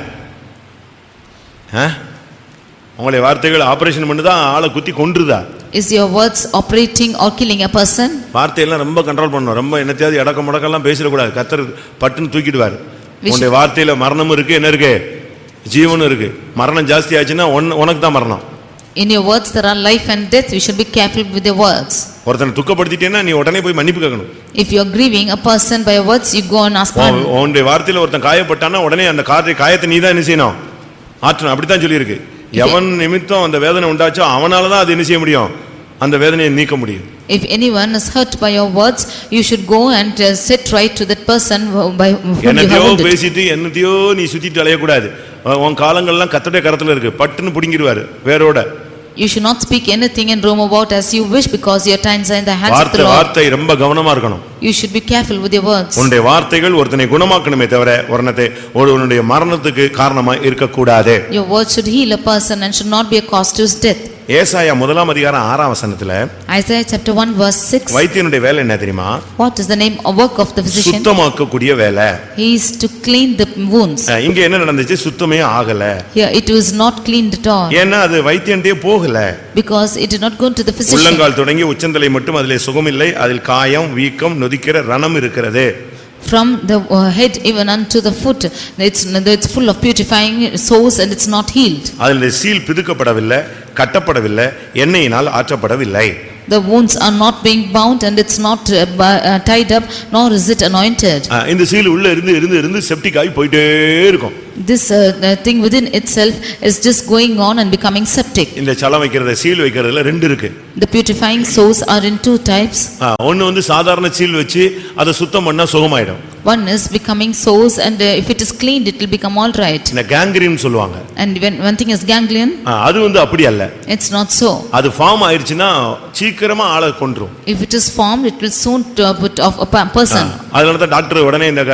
உங்களுடைய வார்த்தைகள் ஆபரேஷன் பண்ணி தான் ஆளை குத்தி கொன்றுதா? Is your words operating or killing a person? வார்த்தையெல்லாம் ரொம்ப கண்ட்ரோல் பண்ணணும். ரொம்ப என்னத்தையாவது இடக்க முடக்கெல்லாம் பேசிடக்கூடாது. கர்த்தர் பட்டுன்னு தூக்கிடுவார். உங்களுடைய வார்த்தையில மரணமும் இருக்கு, என்ன இருக்கு, ஜீவனும் இருக்கு. மரணம் ஜாஸ்தி ஆச்சுன்னா உனக்கு தான் மரணம். In your words there are life and death. You should be careful with your words. ஒருத்தனை துக்கப்படுத்திட்டேன்னா நீ உடனே போய் மன்னிப்பு கேட்கணும். If you are grieving a person by your words, you go and ask pardon. உன்னுடைய வார்த்தையில ஒருத்தன் காயப்பட்டானா உடனே அந்த காயத்தை நீ தான் என்ன செய்யணும், ஆற்றணும். அப்படித்தான் சொல்லியிருக்கு. எவன் நிமித்தம் அந்த வேதனை உண்டாச்சோ அவனால தான் அது என்ன செய்ய முடியும், அந்த வேதனையை நீக்க முடியும். If anyone is hurt by your words, you should go and set right to that person by whom you have என்னத்தையோ wounded. பேசிட்டு என்னத்தையோ நீ சுத்திட்டு அலையக்கூடாது. உன் காலங்கள்லாம் கர்த்தருடைய கரத்துல இருக்கு, பட்டுன்னு புடுங்கிடுவாரு வேரோட. You should not speak anything and roam about as you wish, because your times are in the hands of the Lord. வார்த்தை ரொம்ப கவனமா இருக்கணும். You should be careful with your words. உன்னுடைய வார்த்தைகள் ஒருத்தனை குணமாக்கணுமே தவிர ஒருவனுடைய மரணத்துக்கு காரணமா இருக்க கூடாது. Your words should heal a person and should not be a cause to his death. ஏசாயா 1:6 Isaiah chapter 1 verse 6. வைத்தியனுடைய வேலை என்ன தெரியுமா? What is the name or work of the physician? சுத்தமாக்கக்கூடிய வேலை. He is to clean the wounds. இங்க என்ன நடந்துச்சு? சுத்தமே ஆகல. Here it was not cleaned at all. ஏன்னா அது வைத்தியன்டே போகல. Because it did not go to the physician. உள்ளங்கால் தொடங்கி உச்சந்தலை மட்டும் அதிலே சுகமில்லை, அதில் காயம், வீக்கம், நொதிக்கிற ரணம் இருக்கிறது. From the head even unto the foot, it's full of purifying sores and it's not healed. அதில் seal பிதுக்கப்படவில்லை, கட்டப்படவில்லை, எண்ணெயினால் ஆற்றப்படவில்லை. The wounds are not being bound and it's not tied up, nor is it anointed. இந்த சீல் உள்ள இருந்து செப்டிக் ஆகி போயிட்டே இருக்கும். This thing within itself is just going on and becoming septic. இந்த சலம் வைக்கிறது, சீல் வைக்கிறதுல ரெண்டு இருக்கு. The purifying sores are in two types. ஒன்னு சாதாரண சீல் வச்சு அதை சுத்தம் பண்ணா சுகமாயிடும். One is becoming sores, and if it is cleaned it will become all right. இந்த கேங்க்ரீன் சொல்லுவாங்க. And when one thing is ganglion, அது அப்படி அல்ல. it's not so. அது ஃபார்ம் ஆயிருச்சுனா சீக்கிரமா ஆளை கொன்றும். If it is formed, it will soon put off a person. அதனால தான் டாக்டர் உடனே இந்த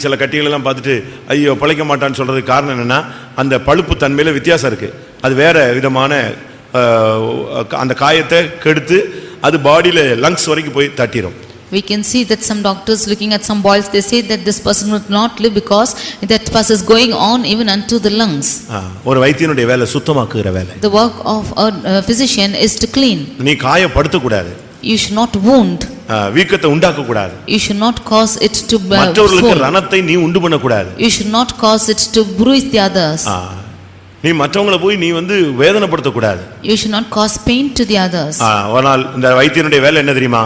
சில கட்டிகள் எல்லாம் பார்த்துட்டு ஐயோ பழைக்க மாட்டான்னு சொல்றதுக்கு காரணம் என்னன்னா அந்த பழுப்பு தன்மையில வித்தியாசம் இருக்கு. அது வேற விதமான அந்த காயத்தை கெடுத்து அது பாடியில லங்ஸ் வரைக்கும் போய் தட்டிரும். We can see that some doctors looking at some boils, they say that this person would not live because that pus is going on even unto the lungs. ஒரு வைத்தியனுடைய வேலை சுத்தமாக்குற வேலை. The work of a physician is to clean. நீ காயப்படுத்த கூடாது. You should not wound. வீக்கத்தை உண்டாக்க கூடாது. You should not cause it to மற்றவர்களுக்கு ரணத்தை நீ உண்டு பண்ண கூடாது. You should not cause it to bruise the others. நீ மற்றவங்களை போய் நீ வேதனைப்படுத்த கூடாது. You should not cause pain to the others. ஆனால் இந்த வைத்தியனுடைய வேலை என்ன தெரியுமா?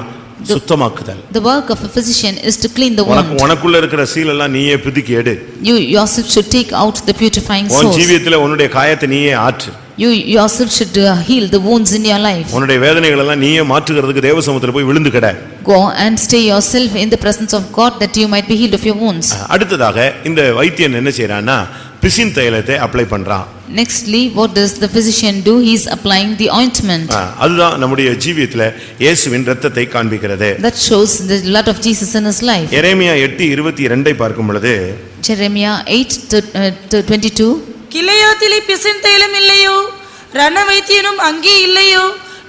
சுத்தமாக்குதல். The work of a physician is to clean the wound. உனக்குள்ள இருக்கிற சீலெல்லாம் நீயே பிதுக்கி எடு. You yourself should take out the purifying உன் source. ஜீவியத்திலே உன்னுடைய காயத்தை நீயே ஆற்று. You yourself should heal the wounds in your life. உன்னுடைய வேதனைகள் எல்லாம் நீயே மாற்றுகிறதுக்கு தேவசமூகத்துல போய் விழுந்து கிட. Go and stay yourself in the presence of God that you might be healed of your wounds. அடுத்ததாக இந்த வைத்தியன் என்ன செய்றான்னா பிசின் தைலத்தை அப்ளை பண்றான். Nextly, what does the physician do? He is applying the ointment. அதுதான் நம்முடைய ஜீவியத்திலே இயேசுவின் இரத்தத்தை காண்பிக்கிறது. That shows the blood of Jesus in his life. எரேமியா 8:22 பார்க்கும் பொழுது Jeremiah 8:22. கிளையாத்திலே பிசின் தைலம் இல்லையோ, ரண வைத்தியனும் அங்கே இல்லையோ,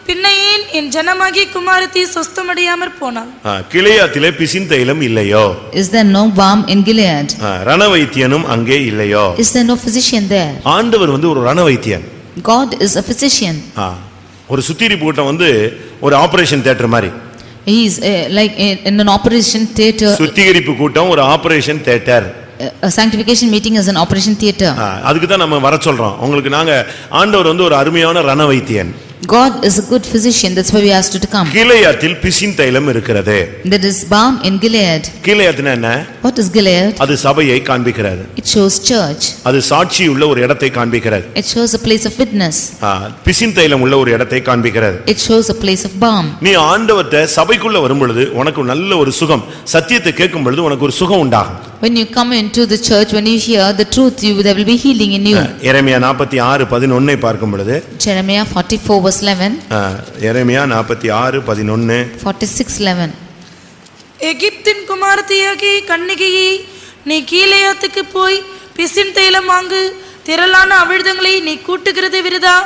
பின்ன ஏன் என் ஜனமாகிய குமாரத்தி சொஸ்தமடையாமற் போனாள். கிளையாத்திலே பிசின் தைலம் இல்லையோ, Is there no balm in Gilead? ரண வைத்தியனும் அங்கே இல்லையோ. Is there no physician there? ஆண்டவர் ஒரு ரண வைத்தியன். God is a physician. ஒரு சுத்திகரிப்பு கூட்டம் ஒரு ஆபரேஷன் தியேட்டர் மாதிரி. He is like in an operation theater. சுத்திகரிப்பு கூட்டம் ஒரு operation theatre. A sanctification meeting is an operation theater. அதுக்கு தான் நம்ம வர சொல்றோம். உங்களுக்கு நாங்க ஆண்டவர் ஒரு அருமையான ரண வைத்தியன். God is a good physician, that's why we asked you to come. கிளையாத்தில் பிசின் தைலம் இருக்கிறது. There is balm in Gilead. கிளையாத்னா என்ன? What is Gilead? அது சபையை காண்பிக்கிறது. It shows church. அது சாட்சி உள்ள ஒரு இடத்தை காண்பிக்கிறது. It shows a place of witness. பிசின் தைலம் உள்ள ஒரு இடத்தை காண்பிக்கிறது. It shows a place of balm. நீ ஆண்டவர்ட்ட சபைக்குள்ள வரும் பொழுது உனக்கு நல்ல ஒரு சுகம், சத்தியத்தை கேட்கும் பொழுது உனக்கு ஒரு சுகம் உண்டாகும். When you come into the church, when you hear the truth, there will be healing in you. எரேமியா 46:11 பார்க்கும் பொழுது Jeremiah 44:11. எரேமியா 46:11. 46:11. எகிப்தின் குமாரத்தியாகிய கன்னிகையே, நீ கீலேயாத்துக்கு போய் பிசின் தைலம் வாங்கு, திரளான அவிழ்தங்களை நீ கூட்டுகிறது விருதா,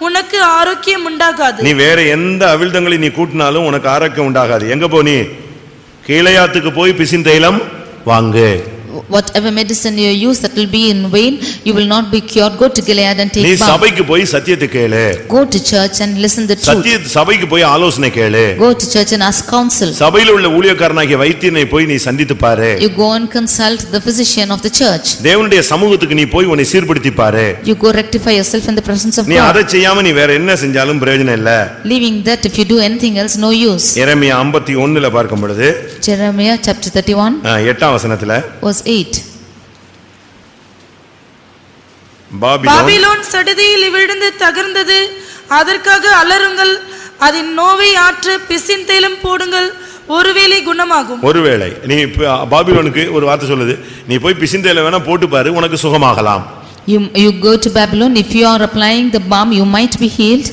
உனக்கு ஆரோக்கியம் உண்டாகாது. நீ வேற எந்த அவிழ்தங்களை நீ கூட்டினாலும் உனக்கு ஆரோக்கியம் உண்டாகாது. எங்க போ? நீ கீலேயாத்துக்கு போய் பிசின் தைலம் வாங்கு. Whatever medicine you use, that will be in vain. You will not be cured. Go to Gilead and take நீ balm. சபைக்கு போய் சத்தியத்தை கேளு. Go to church and listen the truth. சபைக்கு போய் ஆலோசனை கேளு. Go to church and ask counsel. சபையில உள்ள ஊழியக்காரனாகிய வைத்தியனை போய் நீ சந்தித்து பாரு. You go and consult the physician of the church. தேவனுடைய சமூகத்துக்கு நீ போய் உன்னை சீர்படுத்தி பாரு. You go rectify yourself in the presence of நீ God. அதை செய்யாம நீ வேற என்ன செஞ்சாலும் பிரயோஜனம் இல்ல. Leaving that, if you do anything else, no use. எரேமியா 51 பார்க்கும் பொழுது Jeremiah chapter 31 8ஆம் வசனத்துல verse 8. பாபிலோன் சடுதியில் விழுந்து தகர்ந்தது, அதற்காக அலறுங்கள், அதன் நோவை ஆற்ற பிசின் தைலம் போடுங்கள், ஒருவேளை குணமாகும். ஒருவேளை நீ பாபிலோனுக்கு ஒரு வார்த்தை சொல்லுது, நீ போய் பிசின் தைலம் வேணா போட்டு பாரு, உனக்கு சுகமாகலாம். You go to Babylon, if you are applying the balm, you might be healed.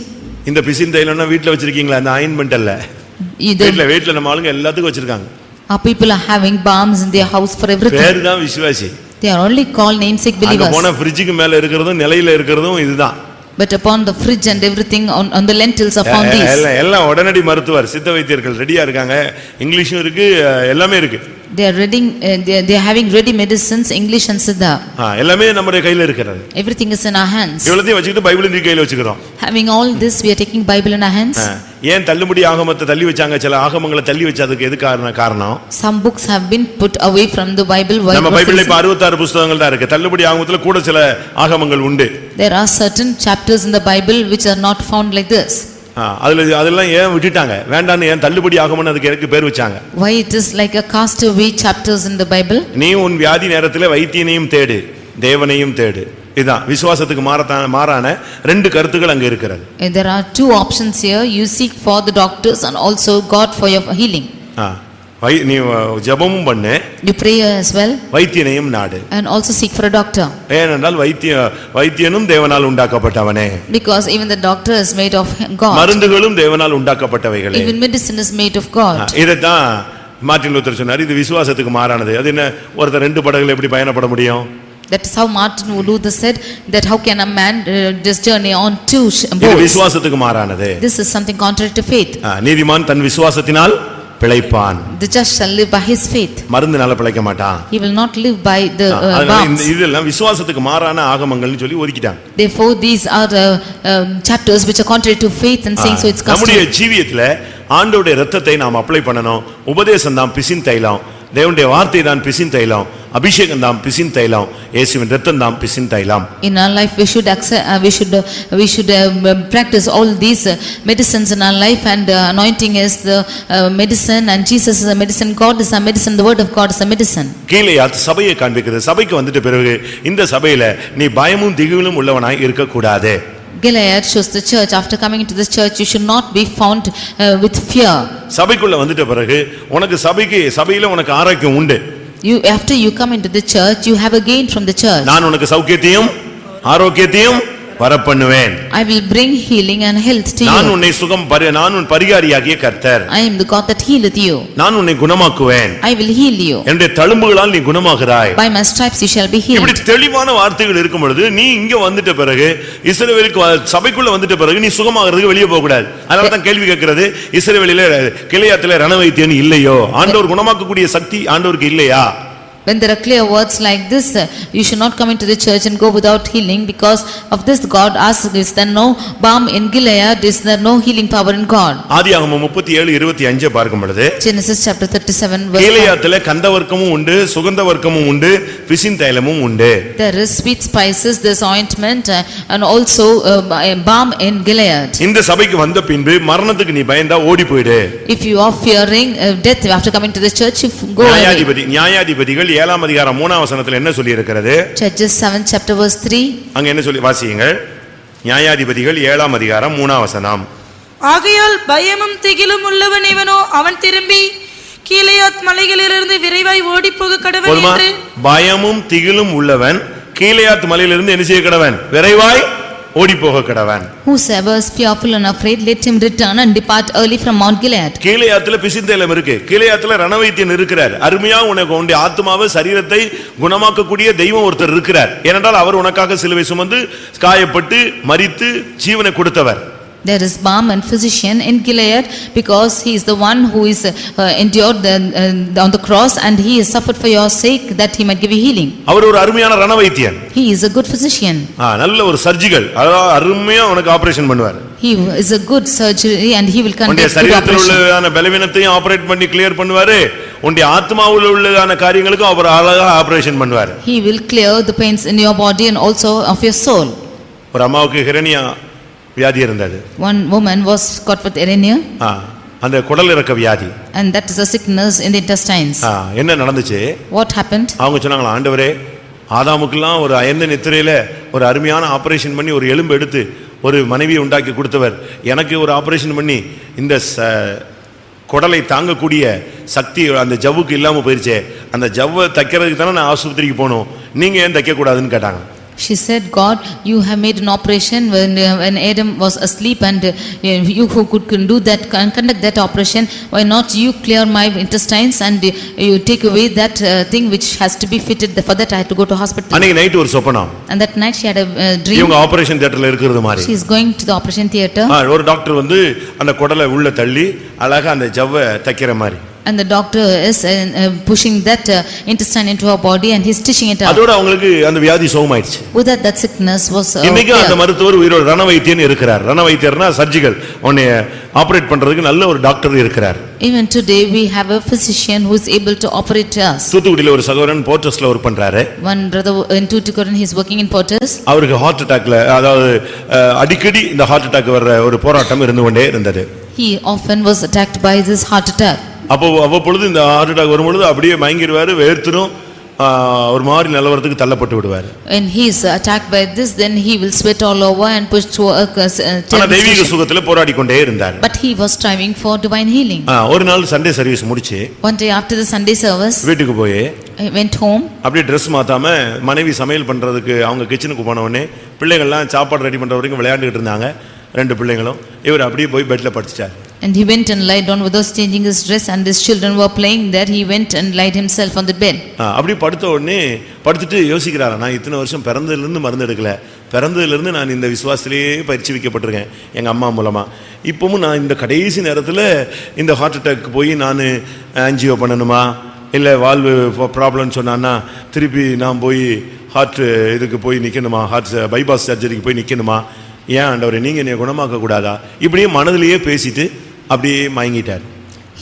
இந்த பிசின் தைலம்னா வீட்ல வச்சிருக்கீங்களா? அந்த ஆயின்மென்ட் அல்ல, வீட்ல நம்ம ஆளுங்க எல்லாத்துக்கும் வச்சிருக்காங்க. Our people are having balms in their house for everything. பேரு தான் விசுவாசி. They are only called namesake believers. அங்க போனா ஃப்ரிட்ஜுக்கு மேல இருக்குறதும் நிலையில இருக்குறதும் இதுதான். But upon the fridge and everything on the lentils are found these. எல்லாம் உடனடி மருத்துவர், சித்த வைத்தியர்கள் ரெடியா இருக்காங்க. இங்கிலீஷும் இருக்கு, எல்லாமே இருக்கு. They are reading, they are having ready medicines, English and Siddha. எல்லாமே நம்முடைய கையில இருக்கிறது. Everything is in our hands. இவ்வளத்தையும் வச்சிட்டு பைபிள் கையில வச்சுக்கிறோம். Having all this, we are taking Bible in our hands. ஏன் தள்ளுபடி ஆகமத்தை தள்ளி வச்சாங்க? சில ஆகமங்களை தள்ளி வச்சதுக்கு எது காரணம்? Some books have been put away from the Bible. நம்ம பைபிள்ல இப்ப 66 புத்தகங்கள் தான் இருக்கு. தள்ளுபடி ஆகமத்துல கூட சில ஆகமங்கள் உண்டு. There are certain chapters in the Bible which are not found like this. அதெல்லாம் ஏன் விட்டுட்டாங்க? வேண்டான்னு ஏன் தள்ளுபடி ஆகமன்னு அதுக்கு எனக்கு பேர் வச்சாங்க? Why it is like a castaway chapters in the Bible? நீ உன் வியாதி நேரத்துல வைத்தியனையும் தேடு, தேவனையும் தேடு. இதான் விசுவாசத்துக்கு மாறான ரெண்டு கருத்துக்கள் அங்க இருக்கிறது. There are two options here. You seek for the doctors and also God for your healing. நீ ஜெபமும் பண்ணு, you pray as well, வைத்தியனையும் நாடு, and also seek for a doctor. ஏனென்றால் வைத்தியனும் தேவனால் உண்டாக்கப்பட்டவனே. Because even the doctor is made of God. மருந்துகளும் தேவனால் உண்டாக்கப்பட்டவைகளே. Even medicine is made of God. இதத்தான் மார்ட்டின் லூத்தர் சொன்னார், இது விசுவாசத்துக்கு மாறானது. அது என்ன, ஒருத்தர் ரெண்டு படகுல எப்படி பயணப்பட முடியும்? That is how Martin Luther said that how can a man just journey on two boats? இது விசுவாசத்துக்கு மாறானது. This is something contrary to faith. நீதிமான் தன் விசுவாசத்தினால் பிழைப்பான். The just shall live by his faith. மருந்துனால பிழைக்க மாட்டான். He will not live by the balms. இதெல்லாம் விசுவாசத்துக்கு மாறான ஆகமங்கள்னு சொல்லி ஒதுக்கிட்டாங்க. Therefore these are the chapters which are contrary to faith and saying so it's custom. நம்முடைய ஜீவியத்துல ஆண்டவருடைய இரத்தத்தை நாம் அப்ளை பண்ணணும். உபதேசம் தான் பிசின் தைலம், தேவனுடைய வார்த்தை தான் பிசின் தைலம். அபிஷேகம் தான் பிசின் தைலம், இயேசுவின் இரத்தம் தான் பிசின் தைலம். In our life we should practice all these medicines in our life, and anointing is the medicine, and Jesus is a medicine, God is a medicine, the word of God is a medicine. கீலேயாத் சபையை காண்பிக்கிறது. சபைக்கு வந்துட்ட பிறகு இந்த சபையில நீ பயமும் திகிலும் உள்ளவனாய் இருக்க கூடாது. Gilead shows the church, after coming into this church you should not be found with fear. சபைக்குள்ள வந்துட்ட பிறகு உனக்கு சபையில உனக்கு ஆரோக்கியம் உண்டு. After you come into the church you have a gain from the church. நான் உனக்கு சௌக்கியத்தையும் ஆரோக்கியத்தையும் வரப்பண்ணுவேன். I will bring healing and health to you. நான் உன்னை நான் உன் பரிகாரியாகிய கர்த்தர். I am the God that healeth you. நான் உன்னை குணமாக்குவேன். I will heal you. என்னுடைய தழும்புகளால் நீ குணமாகிறாய். By my stripes you shall be healed. இப்படி தெளிவான வார்த்தைகள் இருக்கும் பொழுது நீ இங்க வந்துட்ட பிறகு இஸ்ரவேலுக்கு சபைக்குள்ள வந்துட்ட பிறகு நீ சுகமாகிறதுக்கு வெளியே போக கூடாது. அதனால தான் கேள்வி கேட்கிறது, இஸ்ரவேலிலே கிளையாத்திலே ரணவைத்தியன் இல்லையோ? ஆண்டவர் குணமாக்கக்கூடிய சக்தி ஆண்டவருக்கு இல்லையா? When there are clear words like this, you should not come into the church and go without healing. Because of this God asks, is there no balm in Gilead? Is there no healing power in God? ஆதியாகமம் 37:25 பார்க்கும் பொழுது Genesis chapter 37 verse 5. கிளையாத்திலே கந்தவர்க்கமும் உண்டு, சுகந்தவர்க்கமும் உண்டு, பிசின் தைலமும் உண்டு. There is sweet spices, there is ointment, and also balm in Gilead. இந்த சபைக்கு வந்த பின்பு மரணத்துக்கு நீ பயந்தா ஓடி போயிடு. If you are fearing death after coming to the church, you go away. நியாயாதிபதிகள் 7ஆம் அதிகாரம் 3ஆம் வசனத்தில் என்ன சொல்லி இருக்கிறது? Judges 7 chapter verse 3. அங்க என்ன சொல்லி வாசியுங்கள்? நியாயாதிபதிகள் 7ஆம் அதிகாரம் 3ஆம் வசனம். ஆகையால் பயமும் திகிலும் உள்ளவன் இவனோ, அவன் திரும்பி கீலேயாத் மலைகளிலிருந்து விரைவாய் ஓடிப்போக கடவன் என்று. பயமும் திகிலும் உள்ளவன் கீலேயாத் மலையிலிருந்து என்ன செய்ய கடவன்? விரைவாய் ஓடி போக கடவன். Whosoever is fearful and afraid, let him return and depart early from Mount Gilead. கீலேயாத்துல பிசின் தைலம் இருக்கு. கீலேயாத்துல ரணவைத்தியன் இருக்கிறார். அருமையா உன்னுடைய ஆத்மாவை சரீரத்தை குணமாக்கக்கூடிய தெய்வம் ஒருத்தர் இருக்கிறார். ஏனென்றால் அவர் உனக்காக சிலுவை சுமந்து காயப்பட்டு மரித்து ஜீவனை கொடுத்தவர். There is balm and physician in Gilead, because he is the one who is endured on the cross, and he has suffered for your sake that he might give you healing. அவர் ஒரு அருமையான ரணவைத்தியன். He is a good physician. நல்ல ஒரு சர்ஜிக்கல், அருமையா உனக்கு ஆபரேஷன் பண்ணுவார். He is a good surgery and he will conduct good சரீரத்தில் operation. உள்ளதான பலவீனத்தையும் ஆபரேட் பண்ணி கிளியர் பண்ணுவாரு. உன்னுடைய ஆத்மாவில் உள்ளதான காரியங்களுக்கும் அவர் அழகா ஆபரேஷன் பண்ணுவார். He will clear the pains in your body and also of your soul. ஒரு அம்மாவுக்கு ஹிரண்யா வியாதி இருந்தது. One woman was caught with hernia. அந்த குடல் இறக்க வியாதி. And that is a sickness in the intestines. என்ன நடந்துச்சு? What happened? அவங்க சொன்னாங்களா, ஆண்டவரே ஆதாமுக்கெல்லாம் ஒரு அயர்ந்த நித்திரையில ஒரு அருமையான ஆபரேஷன் பண்ணி ஒரு எலும்பு எடுத்து ஒரு மனைவியை உண்டாக்கி கொடுத்தவர், எனக்கு ஒரு ஆபரேஷன் பண்ணி இந்த குடலை தாங்கக்கூடிய சக்தி அந்த ஜவ்வுக்கு இல்லாம போயிருச்சே, அந்த ஜவ்வை தைக்கிறதுக்கு தானே நான் ஆஸ்பத்திரிக்கு போகணும், நீங்க ஏன் தைக்க கூடாதுன்னு கேட்டாங்க. She said, God, you have made an operation when Adam was asleep, and you who could do that, conduct that operation, why not you clear my intestines and you take away that thing which has to be fitted? For that I had to go to hospital. அன்னைக்கு நைட் ஒரு சொப்பனம். And that night she had a dream. இவங்க ஆபரேஷன் தியேட்டர்ல இருக்கிறது மாதிரி. She is going to the operation theater. ஒரு டாக்டர் வந்து அந்த குடலை உள்ள தள்ளி அழகா அந்த ஜவ்வை தைக்கிற மாதிரி. And the doctor is pushing that intestine into her body and he's stitching it up. அதோட அவங்களுக்கு அந்த வியாதி சுகமாயிடுச்சு. With that sickness was இன்னைக்கு அந்த மருத்துவர் உயிரோட ரணவைத்தியன் இருக்கிறார். ரணவைத்தியர்னா சர்ஜிக்கல், உன்னை ஆபரேட் பண்றதுக்கு நல்ல ஒரு டாக்டர் இருக்கிறார். Even today we have a physician who is able to operate us. தூத்துக்குடியில ஒரு சகோதரன் போர்ட்டஸ்ல வர்க் பண்றாரு. One brother in Tuticorin, he is working in Porters. அவருக்கு ஹார்ட் அட்டாக்ல, அதாவது அடிக்கடி இந்த ஹார்ட் அட்டாக் வர்ற ஒரு போராட்டம் இருந்து கொண்டே இருந்தது. He often was attacked by this heart attack. அவ்வப்பொழுது இந்த ஹார்ட் அட்டாக் வரும்பொழுது அப்படியே மயங்கிடுவாரு, வேர்த்துரும், ஒரு மாதிரி நிலவரத்துக்கு தள்ளப்பட்டு விடுவார். When he is attacked by this, then he will sweat all over and push to a தெய்வீக சுகத்துல போராடி கொண்டே இருந்தார். But he was striving for divine healing. ஒரு நாள் சண்டே சர்வீஸ் முடிச்சு one day after the Sunday service, வீட்டுக்கு போய் went home. அப்படியே Dress மாத்தாம மனைவி சமையல் பண்றதுக்கு அவங்க கிச்சனுக்கு போன உடனே பிள்ளைகள்லாம் சாப்பாடு ரெடி பண்ற வரைக்கும் விளையாண்டுட்டு இருந்தாங்க. ரெண்டு பிள்ளைகளும். இவர் அப்படியே போய் பெட்ல படுத்துட்டார். And he went and lied down without changing his dress, and his children were playing there. He went and lied himself on the bed. அப்படியே படுத்த உடனே படுத்துட்டு யோசிக்கிறாரா, நான் இத்தனை வருஷம் பிறந்ததிலிருந்து மருந்து எடுக்கல, பிறந்ததிலிருந்து நான் இந்த விசுவாசத்திலேயே பயிற்சி வைக்கப்பட்டிருக்கேன் எங்க அம்மா மூலமா. இப்பவும் நான் இந்த கடைசி நேரத்தில் இந்த ஹார்ட் அட்டாக் போய் நான் ஆன்ஜியோ பண்ணணுமா, இல்லை வால்வு ப்ராப்ளம்னு சொன்னான்னா திருப்பி நான் போய் ஹார்ட் இதுக்கு போய் நிற்கணுமா, ஹார்ட் பைபாஸ் சர்ஜரிக்கு போய் நிற்கணுமா, ஏன் ஆண்டவரே நீங்க என்னை குணமாக்க கூடாதா, இப்படியே மனதிலேயே பேசிட்டு அப்படியே மயங்கிட்டார்.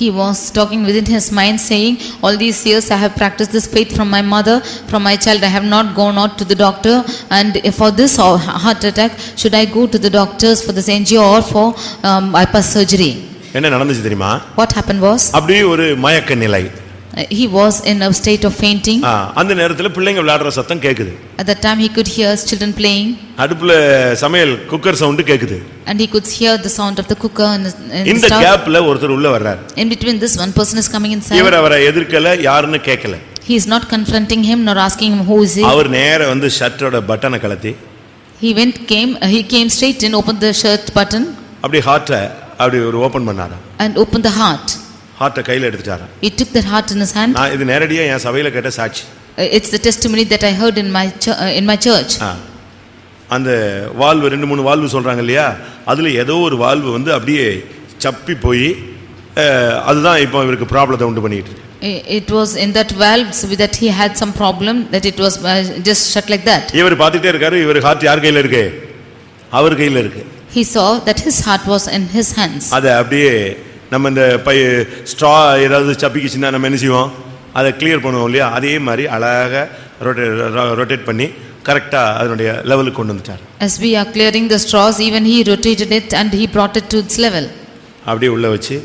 He was talking within his mind saying, all these years I have practiced this faith from my mother, from my child I have not gone out to the doctor, and for this heart attack should I go to the doctors for this angio or for bypass surgery? என்ன நடந்துச்சு தெரியுமா? What happened was, அப்படியே ஒரு மயக்க நிலை. he was in a state of fainting. அந்த நேரத்துல பிள்ளைங்க விளையாடுற சத்தம் கேக்குது. At that time he could hear children playing. அடுப்புல சமையல் குக்கர் சவுண்ட் கேக்குது. And he could hear the sound of the cooker in the இந்த stove. கேப்ல ஒருத்தர் உள்ள வர்றார். In between this, one person is coming inside. இவர் அவரை எதிர்க்கல, யாருன்னு கேட்கல. He is not confronting him nor asking him who is he. அவர் நேரா வந்து ஷர்ட்டோட பட்டனை கழட்டி He came straight in, opened the shirt button அப்படி ஹார்ட்ட அப்படி ஒரு ஓபன் பண்ணாரா. and opened the heart. ஹார்ட்ட கையில எடுத்துட்டாரா. He took that heart in his hand. நான் இது நேரடியா என் சபையில கேட்ட சாட்சி. It's the testimony that I heard in my church. அந்த வால்வு 2-3 வால்வு சொல்றாங்க இல்லையா, அதுல ஏதோ ஒரு வால்வு வந்து அப்படியே சப்பி போய் அதுதான் இப்போ இவருக்கு ப்ராப்ளத்தை உண்டு பண்ணிட்டு இருக்கு. It was in that valve so that he had some problem, that it was just shut like that. இவர் பார்த்துட்டே இருக்காரு, இவர் ஹார்ட் யார் கையில இருக்கு? அவர் கையில இருக்கு. He saw that his heart was in his hands. அத அப்படியே நம்ம இந்த ஸ்ட்ரா ஏதாவது சப்பிக்கிச்சுன்னா நம்ம என்ன செய்வோம், அதை கிளியர் பண்ணுவோம் இல்லையா, அதே மாதிரி அழகாக ரொட்டேட் பண்ணி கரெக்டா அதனுடைய லெவலுக்கு கொண்டு வந்துட்டார். As we are clearing the straws, even he rotated it and he brought it to its level. அப்படியே உள்ள வச்சு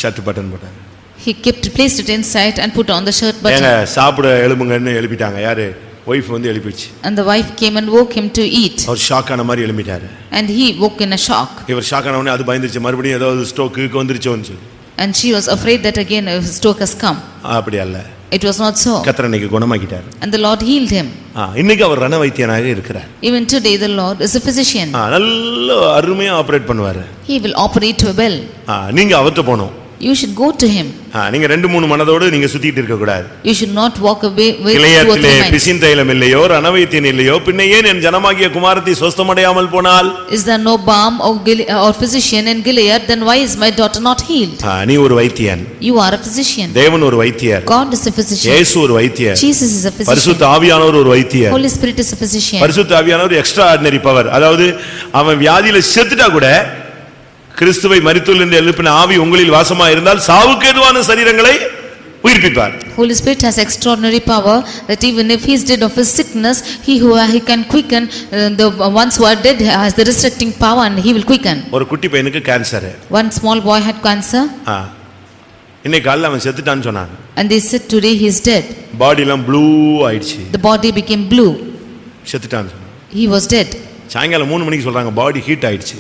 ஷர்ட் பட்டன் போட்டார். He placed it inside and put on the shirt button. ஏங்க சாப்பிட எழும்புங்கன்னு எழுப்பிட்டாங்க. யாரு? வைஃப் வந்து எழுப்பிச்சு. And the wife came and woke him to eat. அவர் ஷாக் ஆன மாதிரி எழும்பிட்டாரு. And he woke in a shock. இவர் ஷாக் ஆன உடனே அது பயந்துச்சு, மறுபடியும் ஏதாவது ஸ்ட்ரோக்கு வந்துருச்சோன்னு சொல்லி. And she was afraid that again a stroke has come. அப்படி அல்ல. It was not so. கர்த்தர் இன்னைக்கு குணமாக்கிட்டார். And the Lord healed him. இன்னைக்கு அவர் ரண வைத்தியனாக இருக்கிறார். Even today the Lord is a physician. நல்ல அருமையா ஆபரேட் பண்ணுவாரு. He will operate well. நீங்க அவர்ட்ட போணும். You should go to him. நீங்க 2-3 மனதோடு நீங்க சுத்திட்டு இருக்க கூடாது. You should not walk away with கிளையத்திலே பிசின் தைலம் இல்லையோ, ரணவைத்தியன் இல்லையோ, பின்ன ஏன் என் ஜனமாகிய குமாரத்தி சொஸ்தமடையாமல் போனாள்? Is there no balm or physician in Gilead? Then why is my daughter not healed? நீ ஒரு வைத்தியன். You are a physician. தேவன் ஒரு வைத்தியர். God is a physician. இயேசு ஒரு வைத்தியர். Jesus is a physician. பரிசுத்த ஆவியானவர் ஒரு வைத்தியர். Holy Spirit is a physician. பரிசுத்த ஆவியானவர் எக்ஸ்ட்ரா ஆர்டினரி பவர். அதாவது அவன் வியாதியில செத்துட்டா கூட கிறிஸ்துவை மரித்தோரிலிருந்து எழுப்பின ஆவி உங்களில் வாசமா இருந்தால் சாவுக்கு ஏதுவான சரீரங்களை உயிர்ப்பிப்பார். Holy Spirit has extraordinary power that even if he is dead of his sickness, he can quicken the ones who are dead, has the resurrecting power and he will quicken. ஒரு குட்டி பையனுக்கு cancer. One small boy had cancer. இன்னைக்கு காலையில அவன் செத்துட்டான்னு சொன்னாங்க. And they said today he is dead. பாடி எல்லாம் ப்ளூ ஆயிடுச்சு. The body became blue. செத்துட்டான்னு. He was dead. சாயங்காலம் 3 மணிக்கு சொல்றாங்க பாடி ஹீட் ஆயிடுச்சு.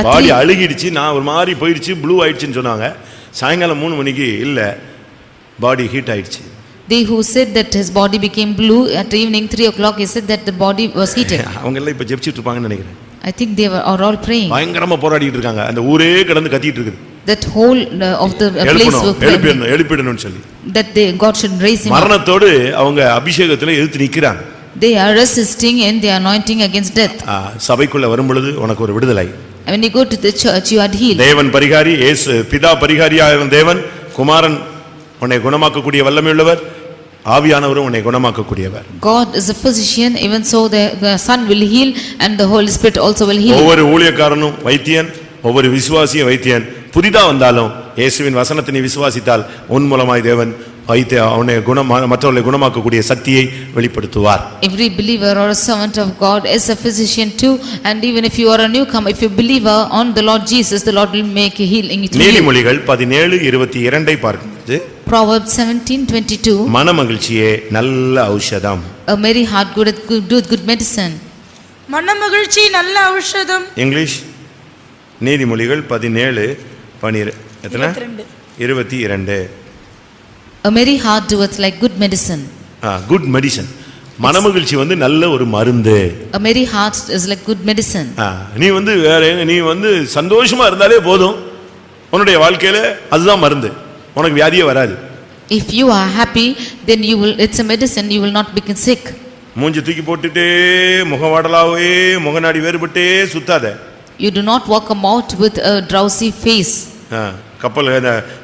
பாடி அழுகிடுச்சு, நான் ஒரு மாதிரி போயிடுச்சு, ப்ளூ ஆயிடுச்சுன்னு சொன்னாங்க. சாயங்காலம் 3 மணிக்கு இல்ல, பாடி ஹீட் ஆயிடுச்சு. They who said that his body became blue at evening 3 o'clock, he said that the body was heated. அவங்க எல்லாம் இப்ப ஜெபிச்சிட்டு இருப்பாங்கன்னு நினைக்கிறேன். I think they are all praying. பயங்கரமா போராடிட்டு இருக்காங்க. அந்த ஊரே கிடந்து கத்திட்டு இருக்குது. That whole of the place was எழுப்பிடணும்னு சொல்லி. That God should raise him. மரணத்தோடு அவங்க அபிஷேகத்துல எதிர்த்து நிக்கிறாங்க. They are resisting in their anointing against death. சபைக்குள்ள வரும் பொழுது உனக்கு ஒரு விடுதலை. When you go to the church, you are healed. தேவன் பரிகாரி, இயேசு பிதா பரிகாரியாக தேவன், குமாரன் உன்னை குணமாக்கக்கூடிய வல்லமை உள்ளவர், ஆவியானவரும் உன்னை குணமாக்கக்கூடியவர். God is a physician, even so the Son will heal and the Holy Spirit also will heal. ஒவ்வொரு ஊழியக்காரனும் வைத்தியன், ஒவ்வொரு விசுவாசியும் வைத்தியன். புதிதா வந்தாலும் இயேசுவின் வசனத்தை நீ விசுவாசித்தால் உன் மூலமாய் தேவன் அவனை மற்றவர்களை குணமாக்கக்கூடிய சக்தியை வெளிப்படுத்துவார். Every believer or a servant of God is a physician too, and even if you are a newcomer, if you believer on the Lord Jesus, the Lord will make healing through you. நீதிமொழிகள் 17:22 பார்க்கும்போது Proverbs 17:22 மனமகிழ்ச்சியே நல்ல ஔஷதம். A merry heart good medicine. மனமகிழ்ச்சி நல்ல ஔஷதம். இங்கிலீஷ் நீதிமொழிகள் 17:22. A merry heart doeth like good medicine. Good medicine. மனமகிழ்ச்சி வந்து நல்ல ஒரு மருந்து. A merry heart is like good medicine. நீ வந்து சந்தோஷமா இருந்தாலே போதும், உன்னுடைய வாழ்க்கையில அதுதான் மருந்து, உனக்கு வியாதியே வராது. If you are happy, then it's a medicine, you will not become sick. மூஞ்சி தூக்கி போட்டுட்டே முகவாடலாவே முகநாடி வேறுபட்டே சுத்தாத. You do not walk about with a drowsy face.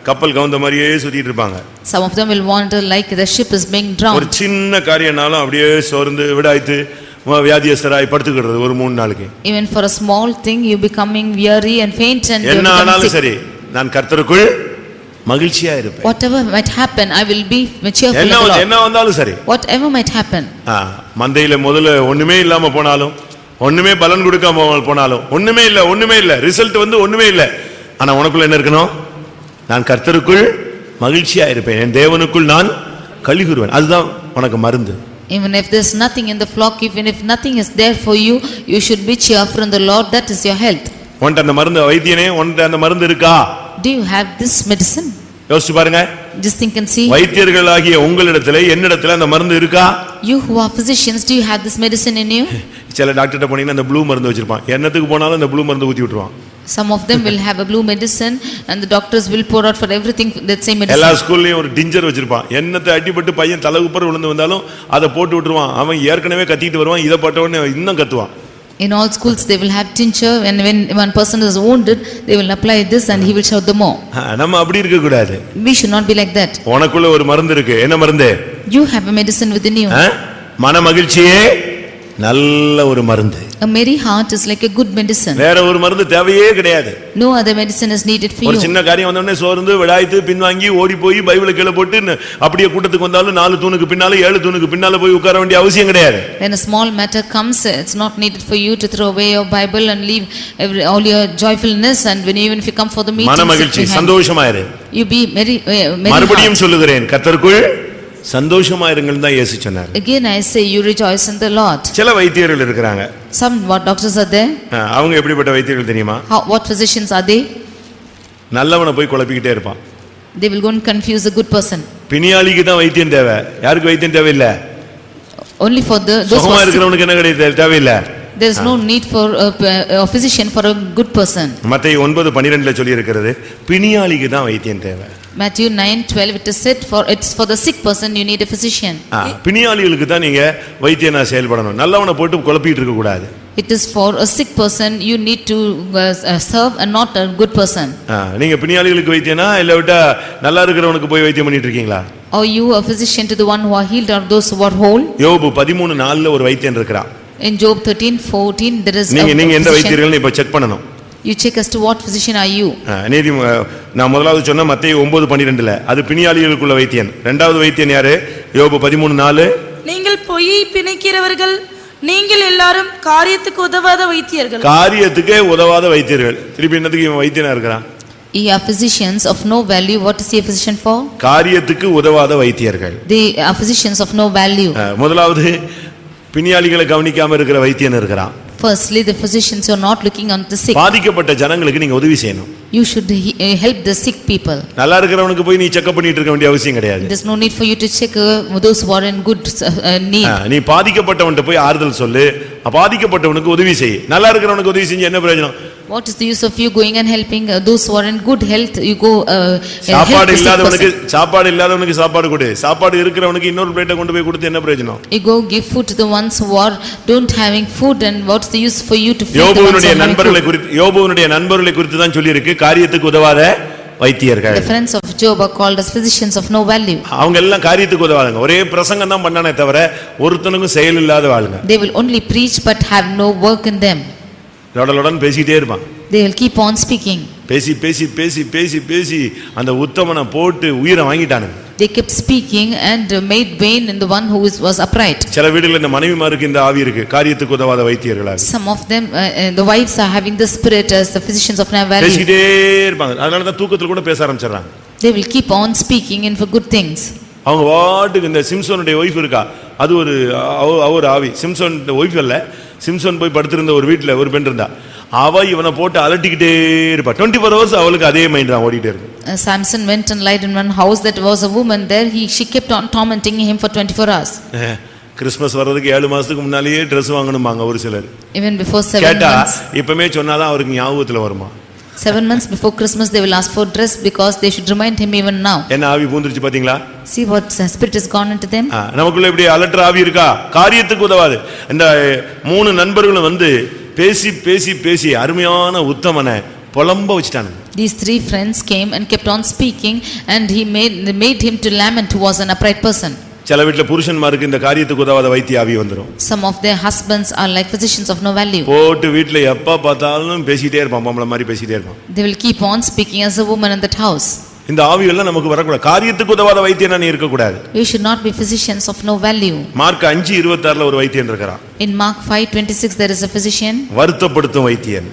கப்பல் கவுந்த மாதிரியே சுத்திட்டு இருப்பாங்க. Some of them will wander like the ship is being drowned. ஒரு சின்ன காரியம்னாலும் அப்படியே சோர்ந்து விடாய்த்து வியாதியஸ்தராய் படுத்துக்கிறது ஒரு 3 நாளைக்கு. Even for a small thing you becoming weary and faint and என்ன ஆனாலும் சரி, நான் கர்த்தருக்குள் மகிழ்ச்சியா இருப்பேன். Whatever might happen, I will be cheerful in the Lord. என்ன வந்தாலும் சரி. Whatever might happen. மந்தையில முதல்ல ஒண்ணுமே இல்லாம போனாலும், ஒண்ணுமே பலன் கொடுக்காம போனாலும், ஒண்ணுமே இல்ல ரிசல்ட் வந்து ஒண்ணுமே இல்ல. ஆனா உனக்குள்ள என்ன இருக்கணும்? நான் கர்த்தருக்குள் மகிழ்ச்சியா இருப்பேன், என் தேவனுக்குள் நான் களி கூறுவேன். அதுதான் உனக்கு மருந்து. Even if there's nothing in the flock, even if nothing is there for you, you should be cheerful in the Lord. That is your health. உன்கிட்ட அந்த மருந்து, வைத்தியனே உன்கிட்ட அந்த மருந்து இருக்கா? Do you have this medicine? யோசிச்சு பாருங்க. Just think and see. வைத்தியர்களாகிய உங்களிடத்துல என்னிடத்துல அந்த மருந்து இருக்கா? You who are physicians, do you have this medicine in you? சில டாக்டர்ட்ட போனீங்கன்னா அந்த ப்ளூ மருந்து வச்சிருப்பான். என்னத்துக்கு போனாலும் அந்த ப்ளூ மருந்து ஊத்தி விட்டுருவான். Some of them will have a blue medicine and the doctors will pour out for everything that same medicine. எல்லா ஸ்கூல்லயும் ஒரு டிஞ்சர் வச்சிருப்பான். என்னத்தை அடிபட்டு பையன் தலை உப்பர விழுந்து வந்தாலும் அதை போட்டு விட்டுருவான். அவன் ஏற்கனவே கத்திட்டு வருவான், இதை போட்ட உடனே இன்னும் கத்துவான். In all schools they will have tincture, and when one person is wounded they will apply this and he will shout the more. நம்ம அப்படி இருக்க கூடாது. We should not be like that. உனக்குள்ள ஒரு மருந்து இருக்கு. என்ன மருந்து? You have a medicine within you. மன மகிழ்ச்சியே நல்ல ஒரு மருந்து. A merry heart is like a good medicine. வேற ஒரு மருந்து தேவையே கிடையாது. No other medicine is needed for you. ஒரு சின்ன காரியம் வந்த உடனே சோர்ந்து விடாய்த்து பின்வாங்கி ஓடி போய் பைபிளை கீழ போட்டு அப்படியே கூட்டத்துக்கு வந்தாலும் 4 தூணுக்கு பின்னால 7 தூணுக்கு பின்னால போய் உட்கார வேண்டிய அவசியம் கிடையாது. When a small matter comes, it's not needed for you to throw away your Bible and leave all your joyfulness, and when even if you come for the meeting, மன மகிழ்ச்சி, சந்தோஷமா இரு. You be merry. மறுபடியும் சொல்லுகிறேன், கர்த்தருக்குள் சந்தோஷமா இருங்கள் தான் இயேசு சொன்னார். Again I say, you rejoice in the Lord. சில வைத்தியர்கள் இருக்காங்க. Some what doctors are there? அவங்க எப்படிப்பட்ட வைத்தியர்கள் தெரியுமா? What physicians are they? நல்லவனை போய் குழப்பிக்கிட்டே இருப்பான். They will go and confuse a good person. பிணியாளிக்கு தான் வைத்தியம் தேவை, யாருக்கு வைத்தியம் தேவை இல்ல. Only for those சுகமா இருக்கிறவனுக்கு என்ன கிடையாது, தேவை இல்ல. There is no need for a physician for a good person. மத்தேயு 9:12 சொல்லி இருக்கிறது, பிணியாளிக்கு தான் வைத்தியம் தேவை. Matthew 9:12 it is said, it's for the sick person you need a physician. பிணியாளிகளுக்கு தான் நீங்க வைத்தியனா செயல்படணும். நல்லவனை போட்டு குழப்பிட்டு இருக்க கூடாது. It is for a sick person you need to serve and not a good person. நீங்க பிணியாளிகளுக்கு வைத்தியனா இல்ல விட்டா நல்லா இருக்கிறவனுக்கு போய் வைத்தியம் பண்ணிட்டு இருக்கீங்களா? Are you a physician to the one who are healed or those who are whole? யோபு 13:4 ஒரு வைத்தியன் இருக்கிறான். In Job 13:14 there is நீங்க எந்த வைத்தியர்கள்னு இப்ப செக் பண்ணணும். You check as to what physician are you. நீதி நான் முதலாவது சொன்ன மத்தேயு 9:12 அது பிணியாளிகளுக்குள்ள வைத்தியன். இரண்டாவது வைத்தியன் யாரு? யோபு 13:4 நீங்கள் பொய்யை பிணைக்கிறவர்கள், நீங்கள் எல்லாரும் காரியத்துக்கு உதவாத வைத்தியர்கள். காரியத்துக்கே உதவாத வைத்தியர்கள். திருப்பி என்னத்துக்கு இவன் வைத்தியனா இருக்கிறான்? Ye are physicians of no value. What is he a physician for? காரியத்துக்கு உதவாத வைத்தியர்கள். They are physicians of no value. முதலாவது பிணியாளிகளை கவனிக்காம இருக்கிற வைத்தியன் இருக்கிறான். Firstly, the physicians who are not looking on the sick. பாதிக்கப்பட்ட ஜனங்களுக்கு நீங்க உதவி செய்யணும். You should help the sick people. நல்லா இருக்கிறவனுக்கு போய் நீ செக் பண்ணிட்டு இருக்க வேண்டிய அவசியம் கிடையாது. There's no need for you to check those who are in good need. நீ பாதிக்கப்பட்டவன்ட்ட போய் ஆறுதல் சொல்லு, பாதிக்கப்பட்டவனுக்கு உதவி செய். நல்லா இருக்கிறவனுக்கு உதவி செஞ்சு என்ன பிரயோஜனம்? What is the use of you going and helping those who are in good health? You go சாப்பாடு இல்லாதவனுக்கு சாப்பாடு கொடு. சாப்பாடு இருக்கிறவனுக்கு இன்னொரு பிளேட்டை கொண்டு போய் கொடுத்து என்ன பிரயோஜனம்? You go give food to the ones who are don't having food, and what's the use for you to feed the ones who are having food? யோபுவினுடைய நண்பர்களை குறித்து தான் சொல்லி இருக்கு, காரியத்துக்கு உதவாத வைத்தியர்கள். The friends of Job are called as physicians of no value. அவங்க எல்லாம் காரியத்துக்கு உதவாதங்க. ஒரே பிரசங்கம் தான் பண்ணானே தவிர ஒருத்தனுக்கும் செயல் இல்லாத ஆளுங்க. They will only preach but have no work in them. லொடலொடன் பேசிட்டே இருப்பான். They will keep on speaking. பேசி பேசி பேசி பேசி பேசி அந்த உத்தமனை போட்டு உயிரை வாங்கிட்டானுங்க. They kept speaking and made vain in the one who was upright. சில வீடுகளில் இந்த மனைவிமாருக்கு இந்த ஆவி இருக்கு, காரியத்துக்கு உதவாத வைத்தியர்களாக. Some of them the wives are having the spirit as the physicians of no value. பேசிட்டே இருப்பாங்க. அதனால தான் தூக்கத்துல கூட பேச ஆரம்பிச்சறாங்க. They will keep on speaking in for good things. அவங்க வாட்டுக்கு இந்த சிம்சோனுடைய வைஃப் இருக்கா, அது ஒரு ஆவி. சிம்சோன் வைஃப் இல்ல, சிம்சோன் போய் படுத்திருந்த ஒரு வீட்டுல ஒரு பெண் இருந்தா, அவ இவனை போட்டு அலட்டிக்கிட்டே இருப்பா. 24 hours அவளுக்கு அதே மைண்ட் தான் ஓடிட்டே இருக்கும். Samson went and lied in one house that was a woman there. She kept on tormenting him for 24 hours. Christmas வர்றதுக்கு 7 மாசத்துக்கு முன்னாலேயே Dress வாங்கணுமாங்க ஒரு சிலர். Even before 7 months. இப்பமே சொன்னாதான் அவருக்கு ஞாபகத்துல வருமா? 7 months before Christmas they will ask for dress because they should remind him even now. என்ன ஆவி பூந்துருச்சு பாத்தீங்களா? See what spirit has gone into them. நமக்குள்ள இப்படி அலட்ற ஆவி இருக்கா? காரியத்துக்கு உதவாது. இந்த 3 நண்பர்களும் வந்து பேசி பேசி பேசி அருமையான உத்தமனை புலம்ப வச்சிட்டானுங்க. These 3 friends came and kept on speaking, and he made him to lament who was an upright person. சில வீட்ல புருஷன்மாருக்கு இந்த காரியத்துக்கு உதவாத வைத்திய ஆவி வந்துரும். Some of their husbands are like physicians of no value. போட்டு வீட்ல எப்ப பார்த்தாலும் பேசிட்டே இருப்பான், பொம்பளை மாதிரி பேசிட்டே இருப்பான். They will keep on speaking as a woman in that house. இந்த ஆவியெல்லாம் நமக்கு வரக்கூடாது. காரியத்துக்கு உதவாத வைத்தியனா நீ இருக்கக்கூடாது. We should not be physicians of no value. Mark 5:26 ஒரு வைத்தியன் இருக்கிறான். In Mark 5:26 there is a physician. வருத்தப்படுத்தும் Vaithiyan.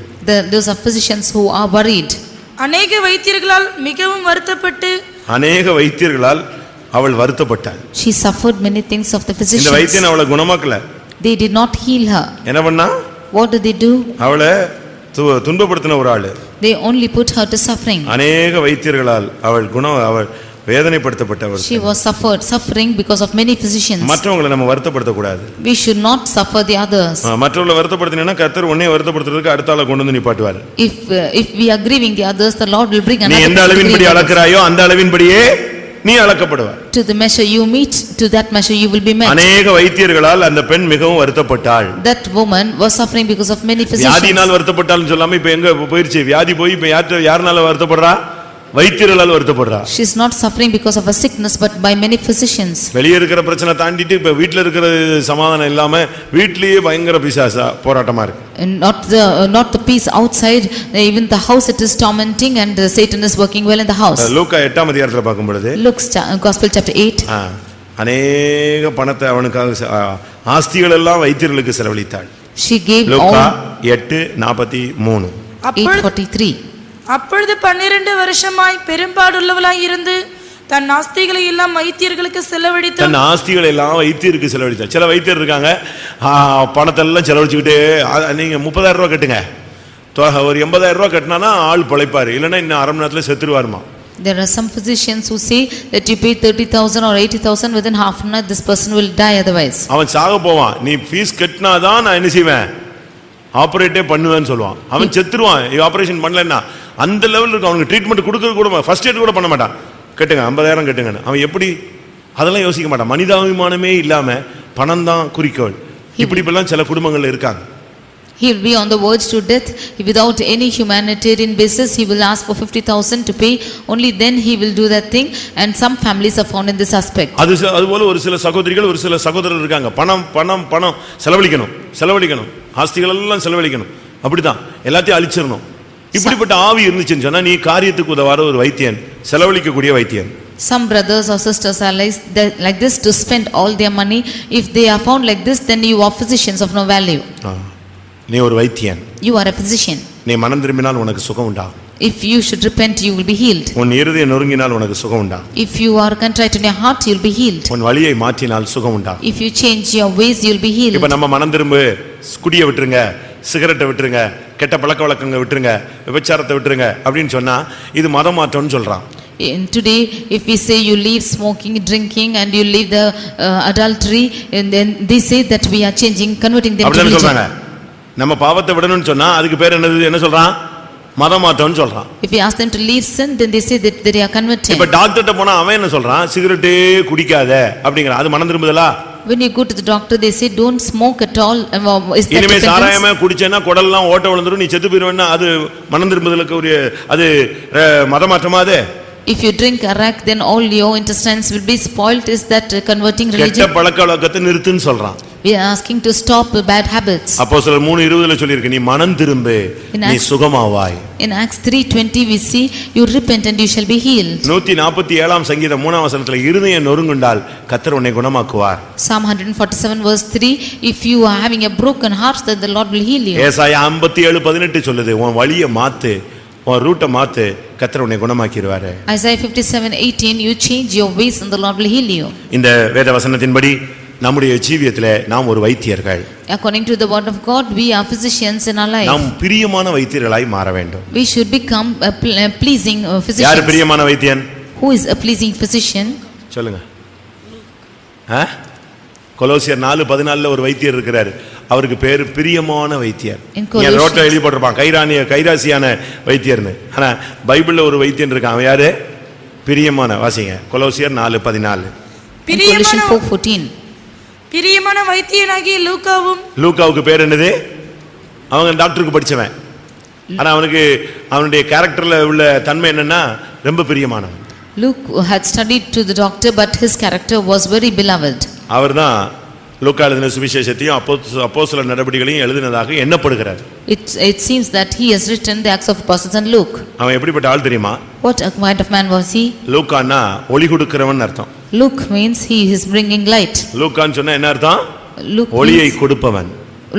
Those are physicians who are worried. அநேக வைத்தியர்களால் மிகவும் வருத்தப்பட்டு அநேக வைத்தியர்களால் அவள் வருத்தப்பட்டாள். She suffered many things of the இந்த physicians. வைத்தியன் அவளை குணமாக்கல. They did not heal her. என்ன பண்ணா? What did they do? அவளை துன்பப்படுத்தின ஒரு ஆளு. They only put her to suffering. அநேக வைத்தியர்களால் அவள் வேதனைப்படுத்தப்பட்டவள். She was suffering because of many physicians. மற்றவங்களை நம்ம வருத்தப்படுத்த கூடாது. We should not suffer the others. மற்றவங்களை வருத்தப்படுத்தினா கர்த்தர் உன்னை வருத்தப்படுத்துறதுக்கு அடுத்த ஆளை கொண்டு வந்து நிப்பாட்டுவார். If we are grieving the others, the Lord will bring another. நீ எந்த அளவின்படி அளக்கறாயோ அந்த அளவின்படியே நீ அளக்கப்படுவாய். To the measure you meet, to that measure you will be met. அநேக வைத்தியர்களால் அந்த பெண் மிகவும் வருத்தப்பட்டாள். That woman was suffering because of many physicians. வியாதினால் வருத்தப்பட்டாள்னு சொல்லாம இப்ப எங்க போயிருச்சு? வியாதி போய் இப்ப யாருனால வருத்தப்படுறா? வைத்தியர்களால் வருத்தப்படுறா. She is not suffering because of a sickness but by many physicians. வெளிய இருக்கிற பிரச்சனை தாண்டிட்டு இப்ப வீட்ல இருக்கிற சமாதானம் இல்லாம வீட்லயே பயங்கர பிசாசா போராட்டமா இருக்கு. Not the peace outside, even the house it is tormenting and Satan is working well in the house. லூக்கா 8ஆம் அதிகாரத்துல பார்க்கும் பொழுது Luke's Gospel chapter 8. அநேக பணத்தை அவனுக்காக ஆஸ்திகள் எல்லாம் வைத்தியர்களுக்கு செலவழித்தாள். She gave Luca all 8:43. 8:43. அப்பொழுது 12 வருஷமாய் பெரும்பாடுள்ளவளாய் இருந்து தன் ஆஸ்திகளை எல்லாம் வைத்தியர்களுக்கு செலவழித்து தன் ஆஸ்திகளை எல்லாம் வைத்தியருக்கு செலவழித்தாள். சில வைத்தியர் இருக்காங்க பணத்தை எல்லாம் செலவழிச்சுக்கிட்டே, நீங்க 30,000 ரூபாய் கட்டுங்க, ஒரு 80,000 ரூபாய் கட்டினா ஆள் பிழைப்பாரு, இல்லைன்னா இன்னும் அரை மணி நேரத்துல செத்துருவாருமா. There are some physicians who say that you pay 30,000 or 80,000, within half an hour this person will die otherwise. அவன் சாக போவான். நீ ஃபீஸ் கட்டினாதான் நான் என்ன செய்வேன், ஆபரேட்டே பண்ணுவேன்னு சொல்லுவான். அவன் செத்துருவான் ஆபரேஷன் பண்ணலன்னா. அந்த லெவலில் இருக்கும். அவனுக்கு ட்ரீட்மெண்ட் கொடுக்கறது கூட ஃபர்ஸ்ட் எய்ட் கூட பண்ண மாட்டான். கட்டுங்க 50,000 கட்டுங்கன்னு. அவன் எப்படி அதெல்லாம் யோசிக்க மாட்டான். மனிதாபிமானமே இல்லாம பணம் தான் குறிக்கோள். இப்படிப்பெல்லாம் சில குடும்பங்கள் இருக்காங்க. He will be on the verge to death without any humanitarian basis. He will ask for 50,000 to pay. Only then he will do that thing. And some families are found in this aspect. அதுபோல ஒரு சில சகோதரிகள் ஒரு சில சகோதரர்கள் இருக்காங்க. பணம் பணம் பணம் செலவழிக்கணும், ஆஸ்திகள் எல்லாம் செலவழிக்கணும், அப்படிதான் எல்லாத்தையும் அழிச்சிடணும். இப்படிப்பட்ட ஆவி இருந்துச்சுன்னு சொன்னா நீ காரியத்துக்கு உதவாத ஒரு வைத்தியன், செலவழிக்கக்கூடிய வைத்தியன். Some brothers or sisters are like this to spend all their money. If they are found like this, then you are physicians of no value. நீ ஒரு வைத்தியன். You are a physician. நீ மனம் திரும்பினால் உனக்கு சுகம் உண்டாகும். If you should repent, you will be healed. உன் இருதயம் நொறுங்கினால் உனக்கு சுகம் உண்டாகும். If you are contrite in your heart, you will be healed. உன் வழியை மாற்றினால் சுகம் உண்டாகும். If you change your ways, you will be healed. இப்ப நம்ம மனம் திரும்ப குடியை விட்டுருங்க, சிகரெட்டை விட்டுருங்க, கெட்ட பழக்க வழக்கங்களை விட்டுருங்க, விபச்சாரத்தை விட்டுருங்க அப்படின்னு சொன்னா இது மதம் மாற்றம்னு சொல்றான். Today, if we say you leave smoking, drinking, and you leave the adultery, and then they say that we are changing, converting them to religion. நம்ம பாவத்தை விடணும்னு சொன்னா அதுக்கு பேர் என்ன சொல்றான்? மதம் மாற்றம்னு சொல்றான். If we ask them to leave sin, then they say that they are converting. இப்ப டாக்டர்ட்ட போனா அவன் என்ன சொல்றான்? சிகரெட்டே குடிக்காத அப்படிங்கறான். அது மனம் திரும்புதலா? When you go to the doctor, they say don't smoke at all. Is that இனிமே சாராயமே குடிச்சேன்னா குடல்லாம் ஓட்ட விழுந்துரும், நீ செத்து போயிடுவேன்னா அது மனம் திரும்புதலுக்கு ஒரு அது மதமாற்றமா? அது if you drink arak, then all your intestines will be spoiled. Is that converting religion? கெட்ட பழக்க வழக்கத்தை நிறுத்துன்னு சொல்றான். We are asking to stop bad habits. அப்போஸ்தலர் 3:20 சொல்லிருக்கு, நீ மனம் திரும்பு, நீ சுகமாவாய். In Acts 3:20 we see you repent and you shall be healed. 147ஆம் சங்கீதம் 3ஆம் வசனத்துல இருதயம் நொறுங்குண்டால் கர்த்தர் உன்னை குணமாக்குவார். Psalm 147 verse 3, if you are having a broken heart, then the Lord will heal you. ஏசாயா 57:18 சொல்லுது, உன் வழியை மாத்து, உன் ரூட்டை மாத்து, கர்த்தர் உன்னை குணமாக்கிடுவாரு. Isaiah 57:18, you change your ways and the Lord will heal you. இந்த வேத வசனத்தின்படி நம்முடைய ஜீவியத்திலே நாம் ஒரு வைத்தியர்கள். According to the word of God, we are physicians in our life. நாம் பிரியமான வைத்தியர்களாய் மாற வேண்டும். We should become a pleasing physician. யார் பிரியமான வைத்தியன்? Who is a pleasing physician? சொல்லுங்க. கொலோசியர் 4:14 ஒரு வைத்தியர் இருக்கிறார். அவருக்கு பேரு பிரியமான வைத்தியர். இங்க ரோட்ல எழுதி போட்டிருப்பான் கைராசியான வைத்தியர்னு. ஆனா பைபிள்ல ஒரு வைத்தியன் இருக்கான். அவன் யாரு? பிரியமான. வாசிங்க கொலோசியர் 4:14. Colossians 4:14. பிரியமான வைத்தியனாகிய லூக்காவுக்கு பேர் என்னது? அவங்க டாக்டருக்கு படிச்சவன். ஆனா அவனுக்கு அவனுடைய கேரக்டர்ல உள்ள தன்மை என்னன்னா ரொம்ப பிரியமானவன். Luke had studied to the doctor, but his character was very beloved. அவர்தான் லூக்கா எழுதின சுவிசேஷத்தையும் அப்போஸ்தலர் நடபடிகளையும் எழுதினதாக எண்ணப்படுகிறார். It seems that he has written the Acts of Apostles and Luke. அவன் எப்படிப்பட்ட ஆள் தெரியுமா? What kind of man was he? லூக்கான்னா ஒளி கொடுக்கிறவன் அர்த்தம். Luke means he is bringing light. லூக்கான்னு சொன்னா என்ன அர்த்தம்? Luke ஒளியை கொடுப்பவன்.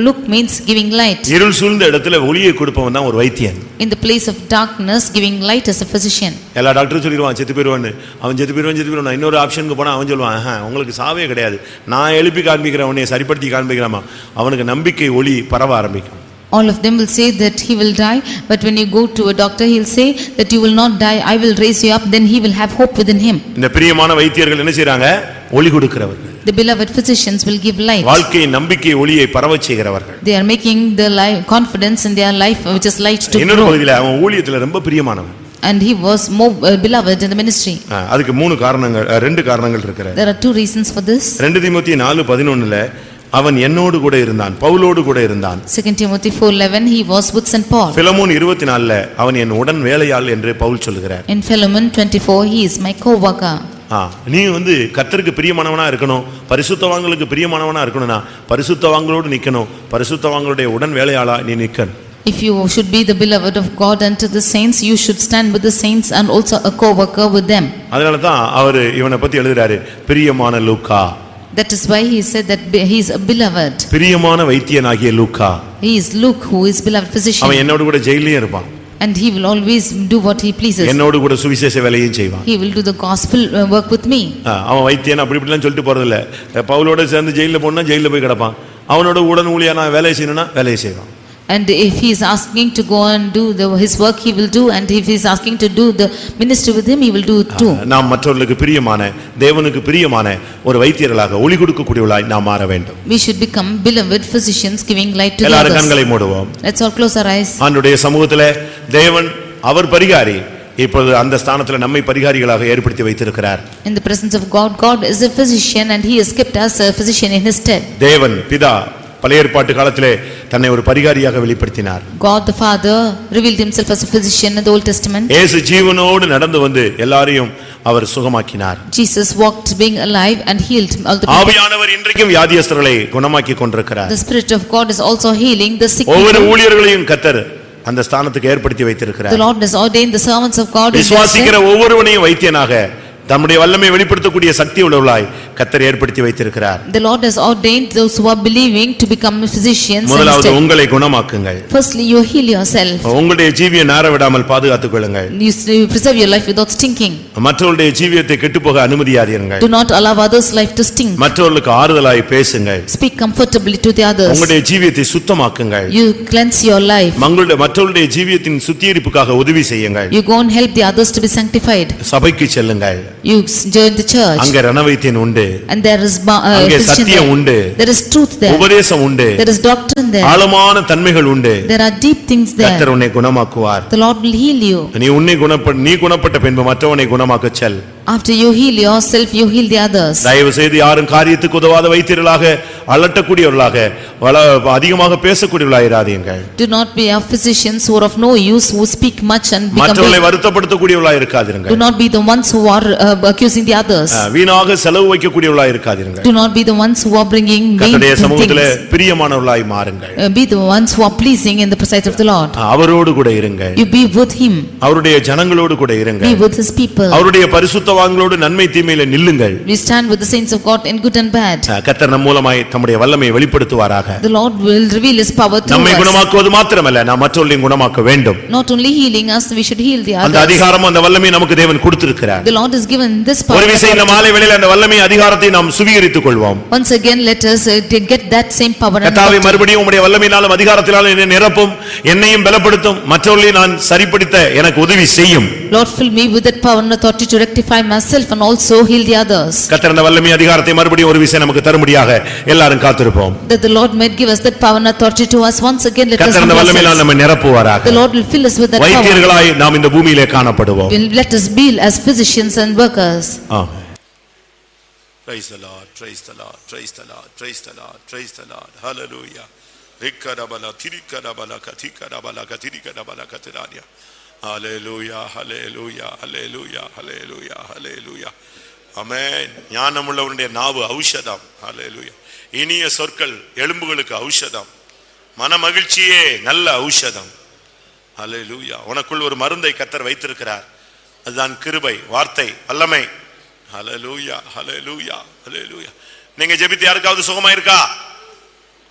Luke means giving light. இருள் சூழ்ந்த இடத்துல ஒளியை கொடுப்பவன் தான் ஒரு வைத்தியன். In the place of darkness, giving light as a physician. எல்லா டாக்டரும் சொல்லிடுவான் செத்து போயிடுவான்னு. அவன் செத்து போயிடுவான் இன்னொரு ஆப்ஷனுக்கு போனா அவன் சொல்லுவான் உங்களுக்கு சாவே கிடையாது, நான் எழுப்பி காண்பிக்கிறேன், உன்னை சரிப்படுத்தி காண்பிக்கிறாமா. அவனுக்கு நம்பிக்கை ஒளி பரவ ஆரம்பிக்கும். All of them will say that he will die, but when you go to a doctor, he'll say that you will not die, I will raise you up, then he will have hope within him. இந்த பிரியமான வைத்தியர்கள் என்ன செய்றாங்க? ஒளி கொடுக்கிறவர்கள். The beloved physicians will give light. வாழ்க்கையின் நம்பிக்கை ஒளியை பரவச் செய்கிறவர்கள். They are making the confidence in their life which is light to இன்னொரு grow. பகுதியில அவன் ஊழியத்துல ரொம்ப பிரியமானவன். And he was more beloved in the ministry. அதுக்கு ரெண்டு காரணங்கள் இருக்கிறது. There are two reasons for this. 2 தீமோத்தேயு 4:11 அவன் என்னோடு கூட இருந்தான், பவுலோடு கூட இருந்தான். 2 Timothy 4:11 he was with St. Paul. Philemon 24 அவன் என் உடன் வேலையாள் என்று பவுல் சொல்கிறார். In Philemon 24 he is my co-worker. நீ கர்த்தருக்கு பிரியமானவனா இருக்கணும், பரிசுத்தவான்களுக்கு பிரியமானவனா இருக்கணும்னா பரிசுத்தவான்களோடு நிக்கணும், பரிசுத்தவான்களுடைய உடன் வேலையாளா நீ நிக்கணும். If you should be the beloved of God unto the saints, you should stand with the saints and also a co-worker with them. அதனால தான் அவர் இவனை பத்தி எழுதுறாரு, பிரியமான லூக்கா. That is why he said that he is a beloved. பிரியமான வைத்தியனாகிய லூக்கா. He is Luke who is beloved physician. அவன் என்னோடு கூட ஜெயிலிலே இருப்பான். And he will always do what he pleases. என்னோடு கூட சுவிசேஷ வேலையும் செய்வான். He will do the gospel work with me. அவன் வைத்தியன் அப்படி இப்படிலாம் சொல்லிட்டு போறது இல்ல. பவுலோட சேர்ந்து ஜெயில்ல போனா ஜெயில்ல போய் கிடப்பான். அவனோட உடன் ஊழியனா வேலை செய்யணும்னா வேலையை செய்வான். And if he is asking to go and do his work, he will do. And if he is asking to do the ministry with him, he will do it too. நாம் மற்றவர்களுக்கு பிரியமான, தேவனுக்கு பிரியமான ஒரு வைத்தியர்களாக ஒளி கொடுக்கக்கூடியவர்களாய் நாம் மாற வேண்டும். We should become beloved physicians giving light to others. எல்லாரும் கண்களை மூடுவோம். Let's all close our eyes. ஆண்டவருடைய சமூகத்திலே தேவன் அவர் பரிகாரி, இப்பொழுது அந்த ஸ்தானத்துல நம்மை பரிகாரிகளாக ஏற்படுத்தி வைத்திருக்கிறார். In the presence of God, God is a physician and he has kept us a physician in his stead. தேவன் பிதா பழைய ஏற்பாட்டு காலத்திலே தன்னை ஒரு பரிகாரியாக வெளிப்படுத்தினார். God the Father revealed himself as a physician in the Old Testament. இயேசு ஜீவனோடு நடந்து வந்து எல்லாரையும் அவர் சுகமாக்கினார். Jesus walked being alive and healed all the people. ஆவியானவர் இன்றைக்கும் வியாதியஸ்தர்களை குணமாக்கி கொண்டிருக்கிறார். The Spirit of God is also healing the sick. ஒவ்வொரு ஊழியர்களையும் கர்த்தர் அந்த ஸ்தானத்துக்கு ஏற்படுத்தி வைத்திருக்கிறார். The Lord has ordained the servants of God. விசுவாசிக்கிற ஒவ்வொருவனையும் வைத்தியனாக தம்முடைய வல்லமை வெளிப்படுத்தக்கூடிய சக்தி உள்ளவர்களாய் கர்த்தர் ஏற்படுத்தி வைத்திருக்கிறார். The Lord has ordained those who are believing to become physicians. முதலாவது உங்களை குணமாக்குங்கள். Firstly, you heal yourself. உங்களுடைய ஜீவியை நார விடாமல் பாதுகாத்துக் கொள்ளுங்கள். You preserve your life without stinking. மற்றவருடைய ஜீவியத்தை கெட்டுப்போக அனுமதியாதீர்கள். Do not allow others' life to stink. மற்றவர்களுக்கு ஆறுதலாய் பேசுங்கள். Speak comfortably to the others. உங்களுடைய ஜீவியத்தை சுத்தமாக்குங்கள். You cleanse your life. மற்றவருடைய ஜீவியத்தின் சுத்திகரிப்புக்காக உதவி செய்யுங்கள். You go and help the others to be sanctified. சபைக்கு செல்லுங்கள். You join the church. அங்கே ரணவைத்தியன் உண்டு. And there is அங்கே சத்தியம் உண்டு. There is truth there. உபதேசம் உண்டு. There is doctrine there. ஆழமான தன்மைகள் உண்டு. There are deep things there. கர்த்தர் உன்னை குணமாக்குவார். The Lord will heal you. நீ குணப்பட்ட பின்பு மற்றவனை குணமாக்கச் செல். After you heal yourself, you heal the others. தயவு செய்து யாரும் காரியத்துக்கு உதவாத வைத்தியர்களாக, அலட்டக்கூடியவர்களாக, அதிகமாக பேசக்கூடியவர்களாக இராதீர்கள். Do not be a physicians who are of no use, who speak much and become. மற்றவர்களை வருத்தப்படுத்தக்கூடியவர்களாக இருக்காதீர்கள். Do not be the ones who are accusing the others. வீணாக செலவு வைக்கக்கூடியவர்களாக இருக்காதீர்கள். Do not be the ones who are bringing vain கர்த்தருடைய சமூகத்திலே things. பிரியமானவர்களாய் மாறுங்கள். Be the ones who are pleasing in the sight of the Lord. அவரோடு கூட இருங்கள். You be with him. அவருடைய ஜனங்களோடு கூட இருங்கள். Be with his people. அவருடைய பரிசுத்தவான்களோடு நன்மை தீமையில நில்லுங்கள். We stand with the saints of God in good and bad. கர்த்தர் நம் மூலமாய் தம்முடைய வல்லமையை வெளிப்படுத்துவாராக. The Lord will reveal his power through us. நம்மை குணமாக்குவது மாத்திரமல்ல, நாம் மற்றவர்களையும் குணமாக்க வேண்டும். Not only healing us, we should heal the others. அந்த அதிகாரம் அந்த வல்லமை நமக்கு தேவன் கொடுத்திருக்கிறார். The Lord has given this power. ஒரு விசை இந்த மாலை வேளையிலே அந்த வல்லமை அதிகாரத்தை நாம் சுவீகரித்துக் கொள்வோம். Once again let us get that same power and கர்த்தாவே மறுபடியும் உம்முடைய வல்லமையினாலும் அதிகாரத்தினாலும் என்னை நிரப்பும், என்னையும் பலப்படுத்தும், மற்றவர்களை நான் சரிப்படுத்த எனக்கு உதவி செய்யும். Lord, fill me with that power and authority to rectify myself and also heal the others. கர்த்தர் அந்த வல்லமை அதிகாரத்தை மறுபடியும் ஒரு விசை நமக்கு தரும்படியாக எல்லாரும் காத்திருப்போம். That the Lord might give us that power and authority to us. Once again let us கர்த்தர் அந்த வல்லமையினால் நம்மை நிரப்புவாராக. The Lord will fill us with that power. வைத்தியர்களாய் நாம் இந்த பூமியிலே காணப்படுவோம். Let us be as physicians and workers. Amen. Praise the Lord, praise the Lord, praise the Lord, praise the Lord, praise the Lord. Hallelujah. Rikkarabala tirikkarabala kathikkarabala kathirikkarabala kathiradia. Hallelujah, hallelujah, hallelujah, hallelujah, hallelujah. ஆமென். ஞானமுள்ளவனுடைய நாவு ஔஷதம். ஹல்லேலூயா. இனிய சொற்கள் எலும்புகளுக்கு ஔஷதம். மன மகிழ்ச்சியே நல்ல ஔஷதம். ஹல்லேலூயா. உனக்குள் ஒரு மருந்தை கர்த்தர் வைத்திருக்கிறார். அதுதான் கிருபை, வார்த்தை, வல்லமை. ஹல்லேலூயா, ஹல்லேலூயா, ஹல்லேலூயா. நீங்க ஜெபித்து யாருக்காவது சுகமா இருக்கா?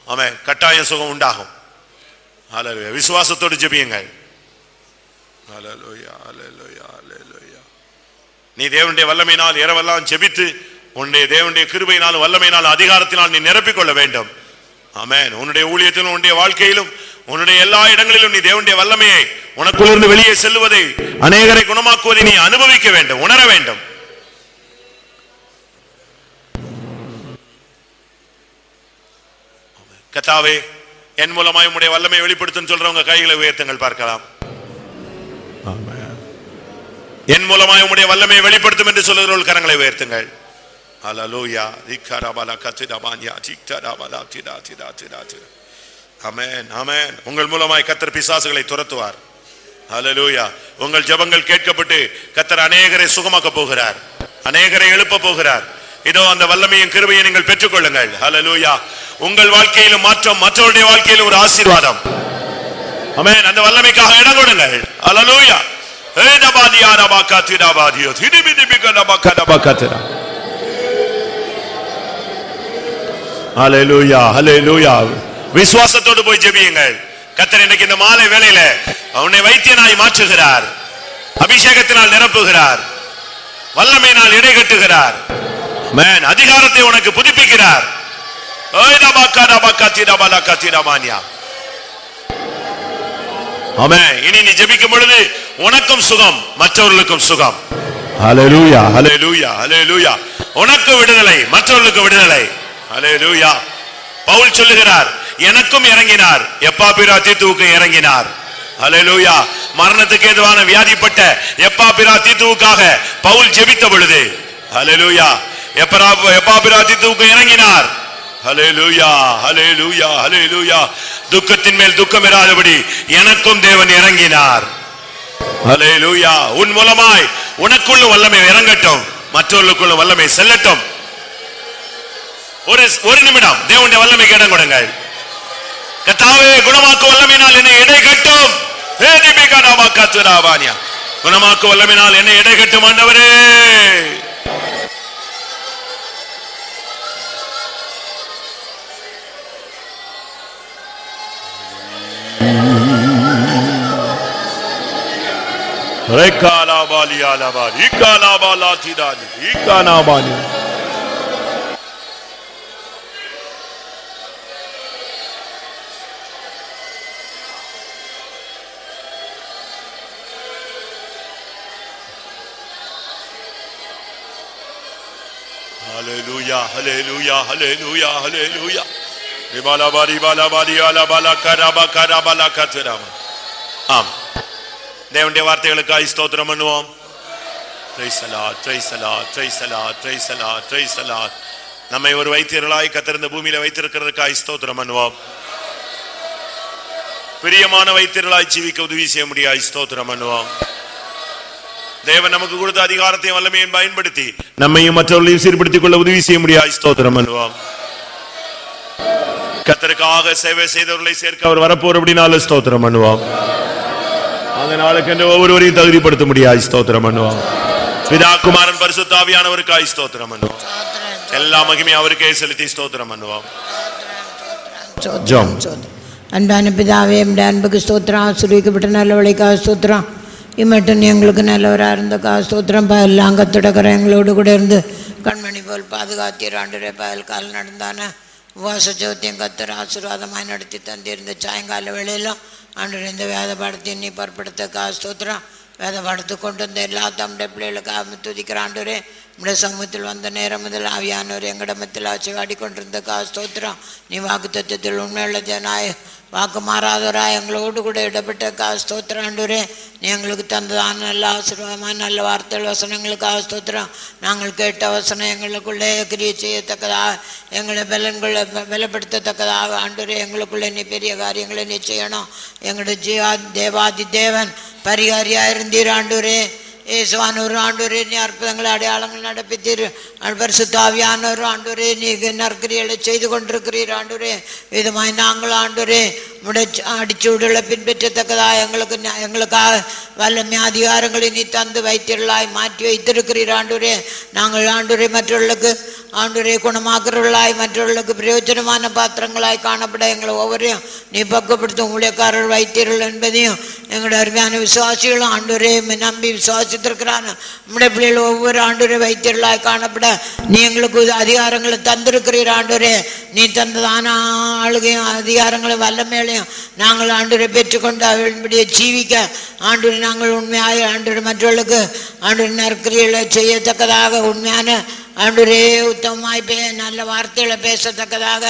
ஆமென். கட்டாயம் சுகம் உண்டாகும். ஹல்லேலூயா. விசுவாசத்தோடு ஜெபியுங்கள். ஹல்லேலூயா, ஹல்லேலூயா, ஹல்லேலூயா. நீ தேவனுடைய வல்லமையினால் இரவெல்லாம் ஜெபித்து உன்னுடைய தேவனுடைய கிருபையினாலும் வல்லமையினாலும் அதிகாரத்தினால் நீ நிரப்பிக் கொள்ள வேண்டும். ஆமென். உன்னுடைய ஊழியத்திலும் உன்னுடைய வாழ்க்கையிலும் உன்னுடைய எல்லா இடங்களிலும் நீ தேவனுடைய வல்லமையை உனக்குள்ளிருந்து வெளியே செல்வதை, அநேகரை குணமாக்குவதை நீ அனுபவிக்க வேண்டும், உணர வேண்டும். கர்த்தாவே, என் மூலமாய் உம்முடைய வல்லமையை வெளிப்படுத்துன்னு சொல்றவங்க கைகளை உயர்த்துங்கள் பார்க்கலாம். என் மூலமாய் உம்முடைய வல்லமையை வெளிப்படுத்தும் என்று சொல்லுகிறவர்கள் கரங்களை உயர்த்துங்கள். ஹல்லேலூயா. திக்கரபல கத்திரபானியா திக்கரபல திடா திடா திடா திடா. ஆமென், ஆமென். உங்கள் மூலமாய் கர்த்தர் பிசாசுகளை துரத்துவார். ஹல்லேலூயா. உங்கள் ஜெபங்கள் கேட்கப்பட்டு கர்த்தர் அநேகரை சுகமாக்க போகிறார், அநேகரை எழுப்ப போகிறார். இதோ அந்த வல்லமையின் கிருபையை நீங்கள் பெற்றுக்கொள்ளுங்கள். ஹல்லேலூயா. உங்கள் வாழ்க்கையிலும் மாற்றம், மற்றவருடைய வாழ்க்கையிலும் ஒரு ஆசீர்வாதம். ஆமென். அந்த வல்லமைக்காக இடம் கொடுங்கள். ஹல்லேலூயா. ஏதபாதியா ரபாகா திடாபாதியோ திடிபிடிபிக ரபாகா ரபாகா திடா. ஹல்லேலூயா, ஹல்லேலூயா. விசுவாசத்தோடு போய் ஜெபியுங்கள். கர்த்தர் இன்னைக்கு இந்த மாலை வேளையில அவனை வைத்தியனாய் மாற்றுகிறார், அபிஷேகத்தினால் நிரப்புகிறார், வல்லமையினால் இடை கட்டுகிறார். ஆமென். அதிகாரத்தை உனக்கு புதுப்பிக்கிறார். ஆமென். இனி நீ ஜெபிக்கும் பொழுது உனக்கும் சுகம், மற்றவர்களுக்கும் சுகம். ஹல்லேலூயா, ஹல்லேலூயா, ஹல்லேலூயா. உனக்கு விடுதலை, மற்றவர்களுக்கு விடுதலை. ஹல்லேலூயா. பவுல் சொல்லுகிறார், எனக்கும் இறங்கினார், எப்பாபிரா தீத்துவுக்கு இறங்கினார். ஹல்லேலூயா. மரணத்துக்கு ஏதுவான வியாதிப்பட்ட எப்பாபிரா தீத்துவுக்காக பவுல் ஜெபித்த பொழுது, ஹல்லேலூயா, எப்பாபிரா தீத்துவுக்கு இறங்கினார். ஹல்லேலூயா, ஹல்லேலூயா, ஹல்லேலூயா. துக்கத்தின் மேல் துக்கம் இராதபடி எனக்கும் தேவன் இறங்கினார். ஹல்லேலூயா. உன் மூலமாய் உனக்குள்ள வல்லமை இறங்கட்டும், மற்றவர்களுக்குள்ள வல்லமை செல்லட்டும். ஒரு நிமிடம் தேவனுடைய வல்லமைக்கு இடம் கொடுங்கள். கர்த்தாவே, குணமாக்கு வல்லமையினால் என்னை இடை கட்டும். குணமாக்கு வல்லமையினால் என்னை இடை கட்டும் ஆண்டவரே. Hallelujah, hallelujah, hallelujah, hallelujah. Ribala bari bala bari ala bala karaba karabala katrama. ஆம். தேவனுடைய வார்த்தைகளுக்காக ஸ்தோத்திரம் பண்ணுவோம். Praise the Lord, praise the Lord, praise the Lord, praise the Lord, praise the Lord. நம்மை ஒரு வைத்தியர்களாய் கர்த்தர் இந்த பூமியில வைத்திருக்கிறதுக்காக ஸ்தோத்திரம் பண்ணுவோம். பிரியமான வைத்தியர்களாய் ஜீவிக்க உதவி செய்ய முடியாது ஸ்தோத்திரம் பண்ணுவோம். தேவன் நமக்கு கொடுத்த அதிகாரத்தையும் வல்லமையும் பயன்படுத்தி நம்மையும் மற்றவர்களையும் சீர்படுத்திக் கொள்ள உதவி செய்ய முடியாது ஸ்தோத்திரம் பண்ணுவோம். கர்த்தருக்காக சேவை செய்தவர்களை சேர்க்க அவர் வரப்போற அப்படினால ஸ்தோத்திரம் பண்ணுவோம். அந்த நாளுக்கு ஒவ்வொருவரையும் தகுதிப்படுத்த முடியாது ஸ்தோத்திரம் பண்ணுவோம். பிதா குமாரன் பரிசுத்த ஆவியானவருக்காக ஸ்தோத்திரம் பண்ணுவோம். எல்லா மகிமையும் அவருக்கே செலுத்தி ஸ்தோத்திரம் பண்ணுவோம். அன்பான பிதாவே, நம்முடைய அன்புக்கு ஸ்தோத்திரம். ஆசீர்வதிக்கப்பட்ட நல்லவளைக்காக ஸ்தோத்திரம். இம்மட்டும் எங்களுக்கு நல்லவராக இருந்தக்காக ஸ்தோத்திரம். எல்லாம் கத்துடக்கிற எங்களோடு கூட இருந்து கண்மணி போல் பாதுகாத்தீர் ஆண்டவரே. பகல் காலம் நடந்தான உபவாச ஜோத்தியம் கத்தர் ஆசீர்வாதமாய் நடத்தி தந்திருந்த சாயங்கால வேளையிலும் ஆண்டவர் இந்த வேத பாடத்தை நீ பொறுப்படுத்தக்காக ஸ்தோத்திரம். வேத பாடத்தை கொண்டு வந்த எல்லா தம்முடைய பிள்ளைகளுக்காக துதிக்கிற ஆண்டவரே. நம்முடைய சமூகத்தில் வந்த நேரம் முதல் ஆவியானவர் எங்களிடமத்தில் ஆட்சி ஆடிக்கொண்டிருந்தக்காக ஸ்தோத்திரம். நீ வாக்கு தத்துவத்தில் உண்மையுள்ள ஜனாய வாக்கு மாறாதவராக எங்களோடு கூட இடப்பட்டக்காக ஸ்தோத்திரம் ஆண்டவரே. நீ எங்களுக்கு தந்ததான நல்ல ஆசீர்வாதமான நல்ல வார்த்தைகள் வசனங்களுக்காக ஸ்தோத்திரம். நாங்கள் கேட்ட வசனம் எங்களுக்குள்ளே கிரியை செய்யத்தக்கதாக, எங்களை பலப்படுத்தத்தக்கதாக ஆண்டவரே. எங்களுக்குள்ளே நீ பெரிய காரியங்களை நீ செய்யணும். எங்களுடைய தேவாதி தேவன் பரிகாரியாக இருந்தீர் ஆண்டவரே. இயேசுவானவர் ஆண்டவரே நீ அற்புதங்களை அடையாளங்கள் நடப்பித்தீர். பரிசுத்த ஆவியானவர் ஆண்டவரே நீ நற்கிரியலை செய்து கொண்டிருக்கிறீர். ஆண்டவரே விதமாய் நாங்கள் ஆண்டவரே அடிச்சூடுகளை பின்பற்றத்தக்கதாக எங்களுக்காக வல்லமை அதிகாரங்களை நீ தந்து வைத்தீர்களாய் மாற்றி வைத்திருக்கிறீர். ஆண்டவரே நாங்கள் ஆண்டவரே மற்றவர்களுக்கு ஆண்டவரே குணமாக்குறவர்களாய் மற்றவர்களுக்கு பிரயோஜனமான பாத்திரங்களாய் காணப்பட எங்களை ஒவ்வொருவரையும் நீ பக்குவப்படுத்தும் ஊழியக்காரர் வைத்தீர்கள் என்பதையும் எங்களுடைய அருமையான விசுவாசிகளும் ஆண்டவரே நம்பி விசுவாசித்திருக்கிறான். நம்முடைய பிள்ளைகள் ஒவ்வொரு ஆண்டவரே வைத்தீர்களாய் காணப்பட நீ எங்களுக்கு அதிகாரங்களை தந்திருக்கிறீர். ஆண்டவரே நீ தந்ததான ஆளுகையும் அதிகாரங்களையும் வல்லமையிலையும் நாங்கள் ஆண்டவரை பெற்றுக்கொண்டு அவர்களுடைய ஜீவிக்க ஆண்டவரை நாங்கள் உண்மையாக ஆண்டவரை மற்றவர்களுக்கு ஆண்டவரை நற்கிரியலை செய்யத்தக்கதாக உண்மையான ஆண்டவரே உத்தமமாய் நல்ல வார்த்தைகளை பேசத்தக்கதாக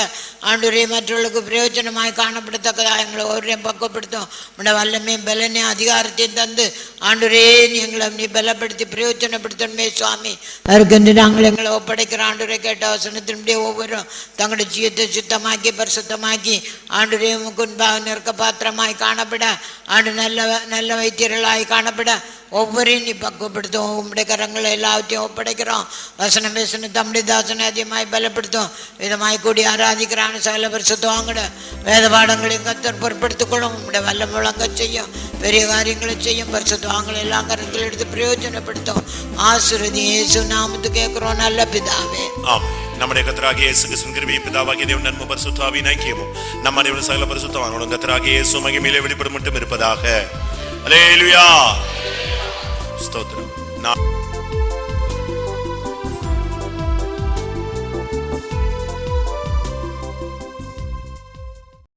ஆண்டவரே மற்றவர்களுக்கு பிரயோஜனமாய் காணப்படத்தக்கதாக எங்களை ஒவ்வொருவரையும் பக்குவப்படுத்தும். உடைய வல்லமே பலனே அதிகாரத்தையும் தந்து ஆண்டவரே எங்களை நீ பலப்படுத்தி பிரயோஜனப்படுத்தணுமே சுவாமி. அதுக்கென்று நாங்கள் எங்களை ஒப்படைக்கிற ஆண்டவரை கேட்ட வசனத்தினுடைய ஒவ்வொரு தங்களுடைய ஜீவத்தை சுத்தமாக்கி பரிசுத்தமாக்கி ஆண்டவரே முன்பாக நிற்க பாத்திரமாய் காணப்பட நல்ல வைத்தியர்களாய் காணப்பட ஒவ்வொரையும் நீ பக்குவப்படுத்தும். உம்முடைய கரங்களை எல்லாத்தையும் ஒப்படைக்கிறோம். வசனம் பேசணும் தம்முடைய தாசனை அதிகமாய் பலப்படுத்தும். விதமாய் கூடி ஆராதிக்கிறான் சகல பரிசுத்தவாங்கட வேத பாடங்களையும் கத்தர் பொருட்படுத்திக் கொள்ளும். உம்முடைய வல்ல முழங்க செய்யும் பெரிய காரியங்களை செய்யும். பரிசுத்தவாங்களை எல்லா கரத்தில் எடுத்து பிரயோஜனப்படுத்தும். ஆசீர்வதி இயேசு நாமத்து கேட்கிறோம் நல்ல பிதாவே. நம்முடைய கர்த்தராகிய இயேசு கிறிஸ்துவின் கிருபையும் பிதாவாகிய தேவன் நன்மை பரிசுத்த ஆவியின் ஐக்கியமும் நம்ம அனைவரும் சகல பரிசுத்தவான்களும் கர்த்தராகிய இயேசு மகிமையிலே வெளிப்படும் மட்டும் இருப்பதாக. அல்லேலூயா. ஸ்தோத்திரம்.